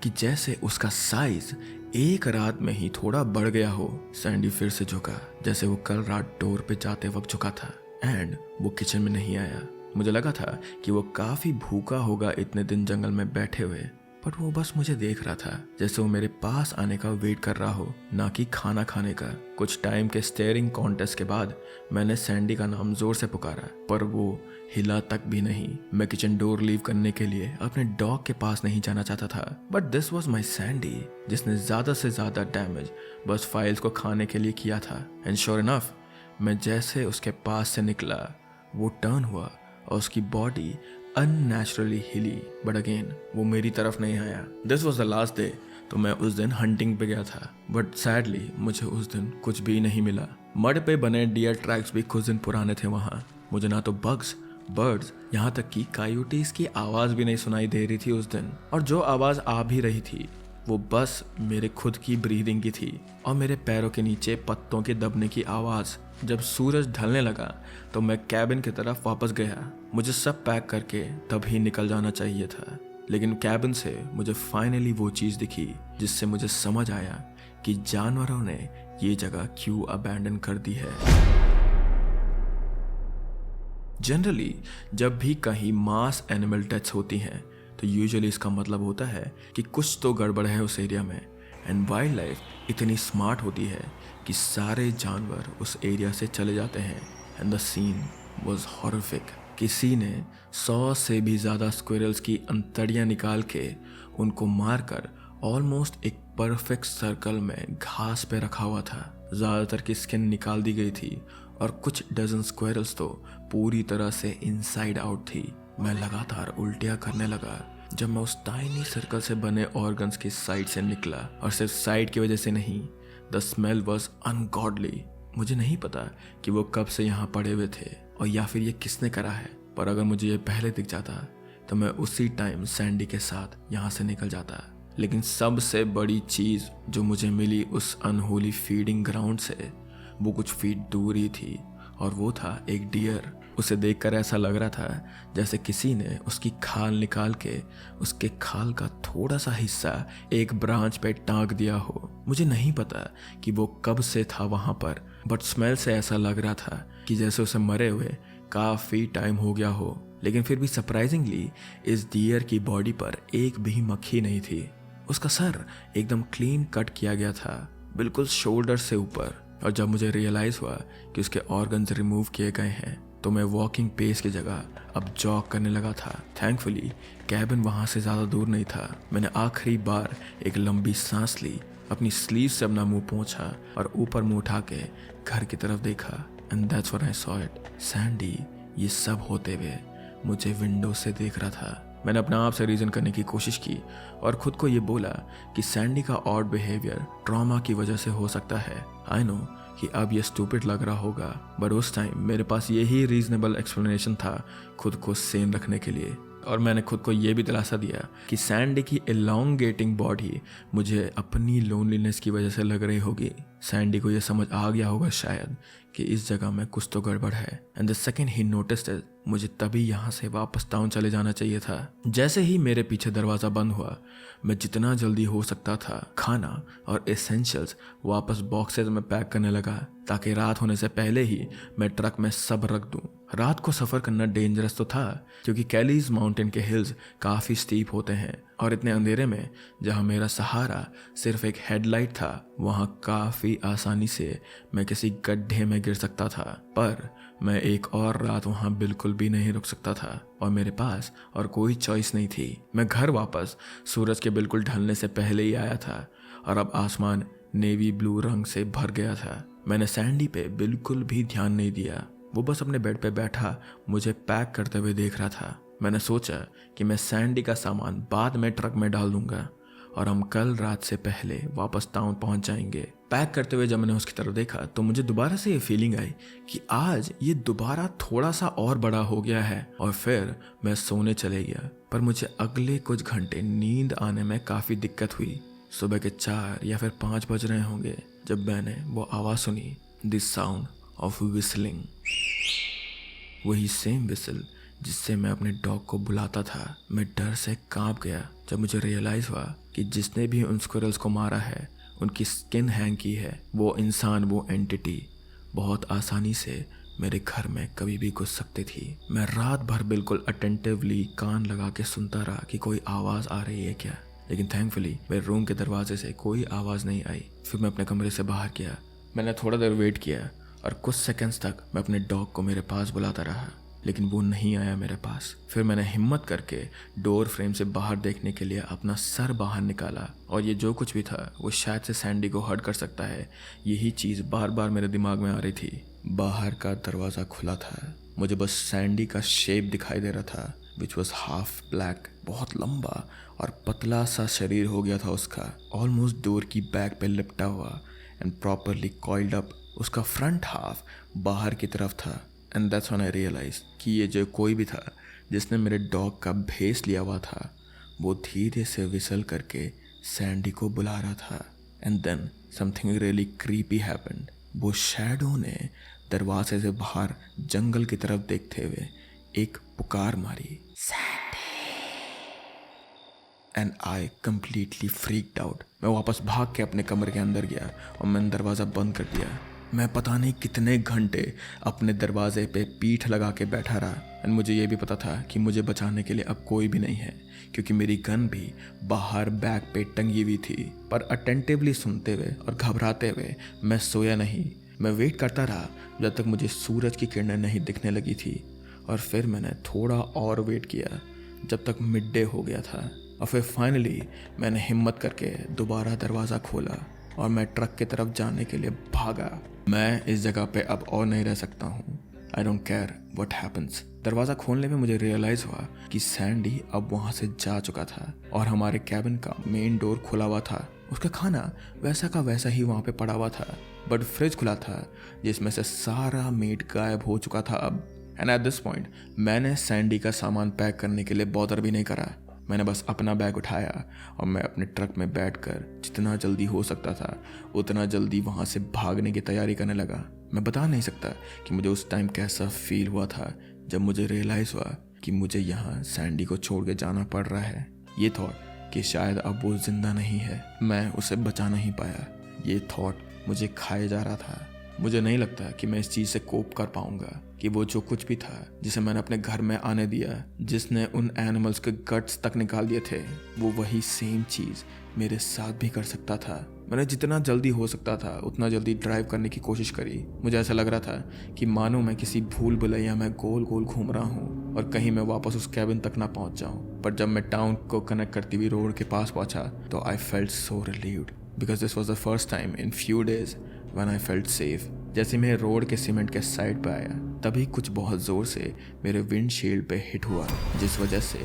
कि जैसे उसका साइज एक रात में ही थोड़ा बढ़ गया हो। सैंडी फिर से झुका जैसे वो कल रात डोर पे जाते वक्त झुका था, एंड वो किचन में नहीं आया। मुझे लगा था कि वो काफी भूखा होगा इतने दिन जंगल में बैठे हुए, पर वो बस मुझे देख रहा था जैसे वो मेरे पास आने का वेट कर रहा हो, ना कि खाना खाने का। कुछ टाइम के स्टेयरिंग कॉन्टेस्ट के बाद मैंने सैंडी का नाम जोर से पुकारा, पर वो हिला तक भी नहीं। मैं किचन डोर लीव करने के लिए अपने डॉग के पास नहीं जाना चाहता था, but this was my Sandy जिसने ज्यादा से ज्यादा डैमेज बस फाइल्स को खाने के लिए किया था। एंड श्योर इनफ, मैं जैसे उसके पास से निकला वो टर्न हुआ और उसकी बॉडी अननेचुरली हिली, बट अगेन वो मेरी तरफ नहीं आया। This was the last day, तो मैं उस दिन हंटिंग पे गया था, बट सैडली मुझे उस दिन कुछ भी नहीं मिला। मड पे बने डियर ट्रैक्स भी कुछ दिन पुराने थे वहाँ। मुझे ना तो बग्स, बर्ड्स, यहाँ तक कि कायोटीज की आवाज़ भी नहीं सुनाई दे रही थी उस दिन, और जो आवाज़ आ भी रही थी वो बस मेरे खुद की ब्रीदिंग की थी और मेरे पैरों के नीचे पत्तों के दबने की आवाज़। जब सूरज ढलने लगा तो मैं कैबिन की तरफ वापस गया। मुझे सब पैक करके तभी निकल जाना चाहिए था, लेकिन कैबिन से मुझे फाइनली वो चीज़ दिखी जिससे मुझे समझ आया कि जानवरों ने ये जगह क्यों अबैंडन कर दी है। जनरली जब भी कहीं मास एनिमल डेथ्स होती हैं तो यूजुअली इसका मतलब होता है कि कुछ तो गड़बड़ है उस एरिया में, एंड वाइल्ड लाइफ इतनी स्मार्ट होती है कि सारे जानवर उस एरिया से चले जाते हैं। And the scene was horrific. किसी ने 100 से भी ज़्यादा स्क्विरल्स की अंतड़ियाँ निकाल के उनको मारकर ऑलमोस्ट एक परफेक्ट सर्कल में घास पे रखा हुआ था। ज़्यादातर की स्किन निकाल दी गई थी और कुछ डजन स्क्विरल्स तो पूरी तरह से इनसाइड आउट थी। मैं लगातार उल्टियाँ करने लगा जब मैं उस टाइनी सर्कल से बने ऑर्गन्स की साइड से निकला, और सिर्फ साइड की वजह से नहीं, द स्मेल वॉज अनगॉडली। मुझे नहीं पता कि वो कब से यहाँ पड़े हुए थे और या फिर ये किसने करा है, पर अगर मुझे ये पहले दिख जाता तो मैं उसी टाइम सैंडी के साथ यहाँ से निकल जाता। लेकिन सबसे बड़ी चीज़ जो मुझे मिली उस अनहोली फीडिंग ग्राउंड से, वो कुछ फीट दूर ही थी, और वो था एक डियर। उसे देखकर ऐसा लग रहा था जैसे किसी ने उसकी खाल निकाल के उसके खाल का थोड़ा सा हिस्सा एक ब्रांच पे टांग दिया हो। मुझे नहीं पता कि वो कब से था वहाँ पर, बट स्मेल से ऐसा लग रहा था कि जैसे उसे मरे हुए काफ़ी टाइम हो गया हो। लेकिन फिर भी सरप्राइजिंगली इस डियर की बॉडी पर एक भी मक्खी नहीं थी। उसका सर एकदम क्लीन कट किया गया था, बिल्कुल शोल्डर से ऊपर। और जब मुझे रियलाइज़ हुआ कि उसके ऑर्गन्स रिमूव किए गए हैं तो मैं वॉकिंग पेस की जगह अब जॉग करने लगा था। थैंकफुली कैबिन वहाँ से ज़्यादा दूर नहीं था। मैंने आखिरी बार एक लंबी सांस ली, अपनी स्लीव से अपना मुंह पोंछा और ऊपर मुंह उठा के घर की तरफ देखा, and that's when I saw it. Sandy ये सब होते हुए मुझे विंडो से देख रहा था। मैंने अपने आप से रीज़न करने की कोशिश की और खुद को ये बोला कि सैंडी का ऑड बिहेवियर ट्रॉमा की वजह से हो सकता है। आई नो कि अब ये स्टूपिड लग रहा होगा, बट उस टाइम मेरे पास यही रीजनेबल एक्सप्लेनेशन था खुद को सेन रखने के लिए। और मैंने खुद को ये भी दिलासा दिया कि सैंडी की एलोंगेटिंग बॉडी मुझे अपनी लोनलीनेस की वजह से लग रही होगी। सैंडी को यह समझ आ गया होगा शायद कि इस जगह में कुछ तो गड़बड़ है, and the second he noticed it, मुझे तभी यहाँ से वापस टाउन चले जाना चाहिए था। जैसे ही मेरे पीछे दरवाज़ा बंद हुआ, मैं जितना जल्दी हो सकता था खाना और एसेंशियल्स वापस बॉक्सेस में पैक करने लगा, ताकि रात होने से पहले ही मैं ट्रक में सब रख दूं। रात को सफ़र करना डेंजरस तो था क्योंकि कैलीज माउंटेन के हिल्स काफ़ी स्टीप होते हैं, और इतने अंधेरे में जहाँ मेरा सहारा सिर्फ एक हेडलाइट था, वहाँ काफ़ी आसानी से मैं किसी गड्ढे में गिर सकता था। पर मैं एक और रात वहाँ बिल्कुल भी नहीं रुक सकता था और मेरे पास और कोई चॉइस नहीं थी। मैं घर वापस सूरज के बिल्कुल ढलने से पहले ही आया था और अब आसमान नेवी ब्लू रंग से भर गया था। मैंने सैंडी पे बिल्कुल भी ध्यान नहीं दिया। वो बस अपने बेड पे बैठा मुझे पैक करते हुए देख रहा था। मैंने सोचा कि मैं सैंडी का सामान बाद में ट्रक में डाल दूंगा और हम कल रात से पहले वापस टाउन पहुंच जाएंगे। पैक करते हुए जब मैंने उसकी तरफ देखा तो मुझे दोबारा से ये फीलिंग आई कि आज ये दोबारा थोड़ा सा और बड़ा हो गया है। और फिर मैं सोने चले गया। पर मुझे अगले कुछ घंटे नींद आने में काफ़ी दिक्कत हुई। सुबह के 4 या फिर 5 बज रहे होंगे जब मैंने वो आवाज़ सुनी, दिस साउंड ऑफ विस्लिंग। वही सेम विसल जिससे मैं अपने डॉग को बुलाता था। मैं डर से कांप गया जब मुझे रियलाइज़ हुआ कि जिसने भी उन स्क्विरल्स को मारा है, उनकी स्किन हैंग की है। वो इंसान, वो एंटिटी बहुत आसानी से मेरे घर में कभी भी घुस सकती थी। मैं रात भर बिल्कुल अटेंटिवली कान लगा के सुनता रहा कि कोई आवाज़ आ रही है क्या, लेकिन थैंकफुली मेरे रूम के दरवाजे से कोई आवाज़ नहीं आई। फिर मैं अपने कमरे से बाहर गया। मैंने थोड़ा देर वेट किया और कुछ सेकंड्स तक मैं अपने डॉग को मेरे पास बुलाता रहा, लेकिन वो नहीं आया मेरे पास। फिर मैंने हिम्मत करके डोर फ्रेम से बाहर देखने के लिए अपना सर बाहर निकाला और ये जो कुछ भी था वो शायद से सैंडी को हर्ट कर सकता है। यही चीज़ बार बार मेरे दिमाग में आ रही थी। बाहर का दरवाज़ा खुला था। मुझे बस सैंडी का शेप दिखाई दे रहा था, विच वॉज हाफ ब्लैक। बहुत लंबा और पतला सा शरीर हो गया था उसका, ऑलमोस्ट डोर की बैक पे लिपटा हुआ एंड प्रॉपरली कॉइल्ड अप। उसका फ्रंट हाफ बाहर की तरफ था। And that's when I realise कि ये जो कोई भी था जिसने मेरे डॉग का भेस लिया हुआ था, वो धीरे से विसल करके सैंडी को बुला रहा था। And then something really creepy happened. वो शैडो ने दरवाजे से बाहर जंगल की तरफ देखते हुए एक पुकार मारी, and I completely freaked out. मैं वापस भाग के अपने कमरे के अंदर गया और मैंने दरवाज़ा बंद कर दिया। मैं पता नहीं कितने घंटे अपने दरवाजे पे पीठ लगा के बैठा रहा। एंड मुझे ये भी पता था कि मुझे बचाने के लिए अब कोई भी नहीं है, क्योंकि मेरी गन भी बाहर बैग पे टंगी हुई थी। पर अटेंटिवली सुनते हुए और घबराते हुए मैं सोया नहीं। मैं वेट करता रहा जब तक मुझे सूरज की किरणें नहीं दिखने लगी थी। और फिर मैंने थोड़ा और वेट किया जब तक मिड डे हो गया था। और फिर फाइनली मैंने हिम्मत करके दोबारा दरवाज़ा खोला और मैं ट्रक की तरफ जाने के लिए भागा। मैं इस जगह पे अब और नहीं रह सकता हूँ। I don't care what happens. दरवाज़ा खोलने में मुझे रियलाइज़ हुआ कि सैंडी अब वहाँ से जा चुका था और हमारे कैबिन का मेन डोर खुला हुआ था। उसका खाना वैसा का वैसा ही वहाँ पे पड़ा हुआ था, बट फ्रिज खुला था जिसमें से सारा मीट गायब हो चुका था अब। एंड एट दिस पॉइंट मैंने सैंडी का सामान पैक करने के लिए बॉदर भी नहीं करा। मैंने बस अपना बैग उठाया और मैं अपने ट्रक में बैठकर जितना जल्दी हो सकता था उतना जल्दी वहाँ से भागने की तैयारी करने लगा। मैं बता नहीं सकता कि मुझे उस टाइम कैसा फील हुआ था जब मुझे रियलाइज़ हुआ कि मुझे यहाँ सैंडी को छोड़ के जाना पड़ रहा है। ये थॉट कि शायद अब वो जिंदा नहीं है, मैं उसे बचा नहीं पाया, ये थॉट मुझे खाए जा रहा था। मुझे नहीं लगता कि मैं इस चीज़ से कोप कर पाऊंगा कि वो जो कुछ भी था जिसे मैंने अपने घर में आने दिया, जिसने उन एनिमल्स के गट्स तक निकाल दिए थे, वो वही सेम चीज़ मेरे साथ भी कर सकता था। मैंने जितना जल्दी हो सकता था उतना जल्दी ड्राइव करने की कोशिश करी। मुझे ऐसा लग रहा था कि मानो मैं किसी भूल भुलैया में गोल गोल घूम रहा हूँ और कहीं मैं वापस उस कैबिन तक ना पहुँच जाऊँ। पर जब मैं टाउन को कनेक्ट करती हुई रोड के पास पहुँचा तो I felt so relieved because this was the first time in few days when I felt safe. जैसे मैं रोड के सीमेंट के साइड पे आया तभी कुछ बहुत ज़ोर से मेरे विंडशील्ड पे हिट हुआ, जिस वजह से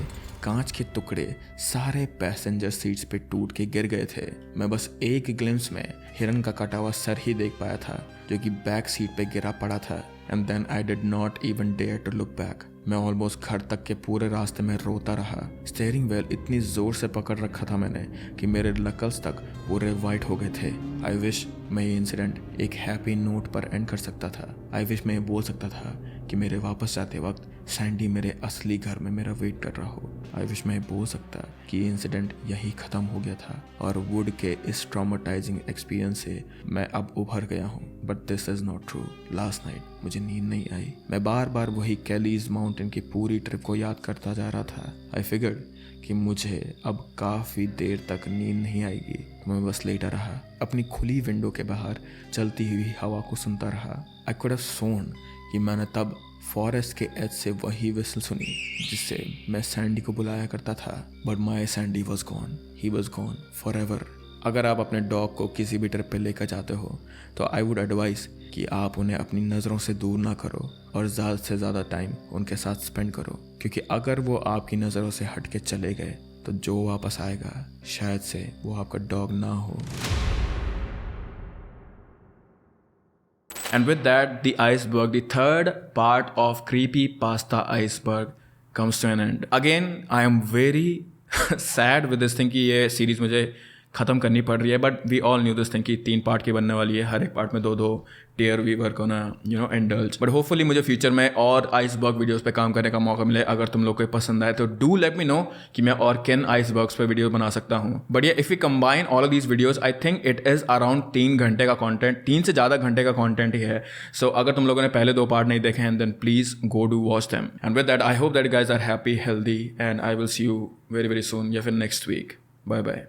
कांच के टुकड़े सारे पैसेंजर सीट्स पे टूट के गिर गए थे। मैं बस एक ग्लिम्स में हिरन का कटा हुआ सर ही देख पाया था जो कि बैक सीट पे गिरा पड़ा था। And then I did not even dare to look back. मैं ऑलमोस्ट घर तक के पूरे रास्ते में रोता रहा। स्टीयरिंग व्हील इतनी जोर से पकड़ रखा था मैंने कि मेरे नकल्स तक पूरे वाइट हो गए थे। आई विश मैं ये इंसिडेंट एक हैप्पी नोट पर एंड कर सकता था। आई विश मैं ये बोल सकता था कि मेरे वापस जाते वक्त सैंडी मेरे असली घर में मेरा वेट कर रहा हो। आई विश मैं बोल सकता कि ये इंसिडेंट यही ख़त्म हो गया था और वुड के इस ट्रॉमेटाइजिंग एक्सपीरियंस से मैं अब उभर गया हूँ। But this is not true. Last night मुझे नींद नहीं आई। मैं बार बार वही कैलीज माउंटेन की पूरी ट्रिप को याद करता जा रहा था। आई फिगर्ड कि मुझे अब काफ़ी देर तक नींद नहीं आएगी, तो मैं बस लेटा रहा, अपनी खुली विंडो के बाहर चलती हुई हवा को सुनता रहा। आई कुड हैव सोन कि मैंने तब फॉरेस्ट के एज से वही विसल सुनी जिससे मैं सैंडी को बुलाया करता था। But my Sandy was gone. He was gone for ever. अगर आप अपने डॉग को किसी भी ट्रिप पे लेकर जाते हो तो आई वुड एडवाइस कि आप उन्हें अपनी नज़रों से दूर ना करो और ज़्यादा से ज़्यादा टाइम उनके साथ स्पेंड करो, क्योंकि अगर वो आपकी नज़रों से हट के चले गए तो जो वापस आएगा शायद से वो आपका डॉग ना हो। And with that, the iceberg, the third part of Creepy Pasta Iceberg comes to an end. Again, I am very sad with this thing कि ये सीरीज मुझे ख़त्म करनी पड़ रही है, but we all knew this thing कि 3 part की बनने वाली है, हर एक पार्ट में 2-2 टीयर वी वर्क होना इंडल्ज। बट होपफुली मुझे फ्यूचर में और आइसबर्ग वीडियोस पे काम करने का मौका मिले। अगर तुम लोग को पसंद आए तो डू लेट मी नो कि मैं और किन आइसबर्ग्स पे वीडियो बना सकता हूँ। बट ये if you combine all of these videos I think it is around 3 घंटे का कॉन्टेंट, 3 से ज़्यादा घंटे का कॉन्टेंट ही है। सो अगर तुम लोगों ने पहले 2 पार्ट नहीं देखे हैं then please go do watch them. And with that I hope that guys are happy, healthy, and I will see you very very soon या फिर नेक्स्ट वीक। Bye bye.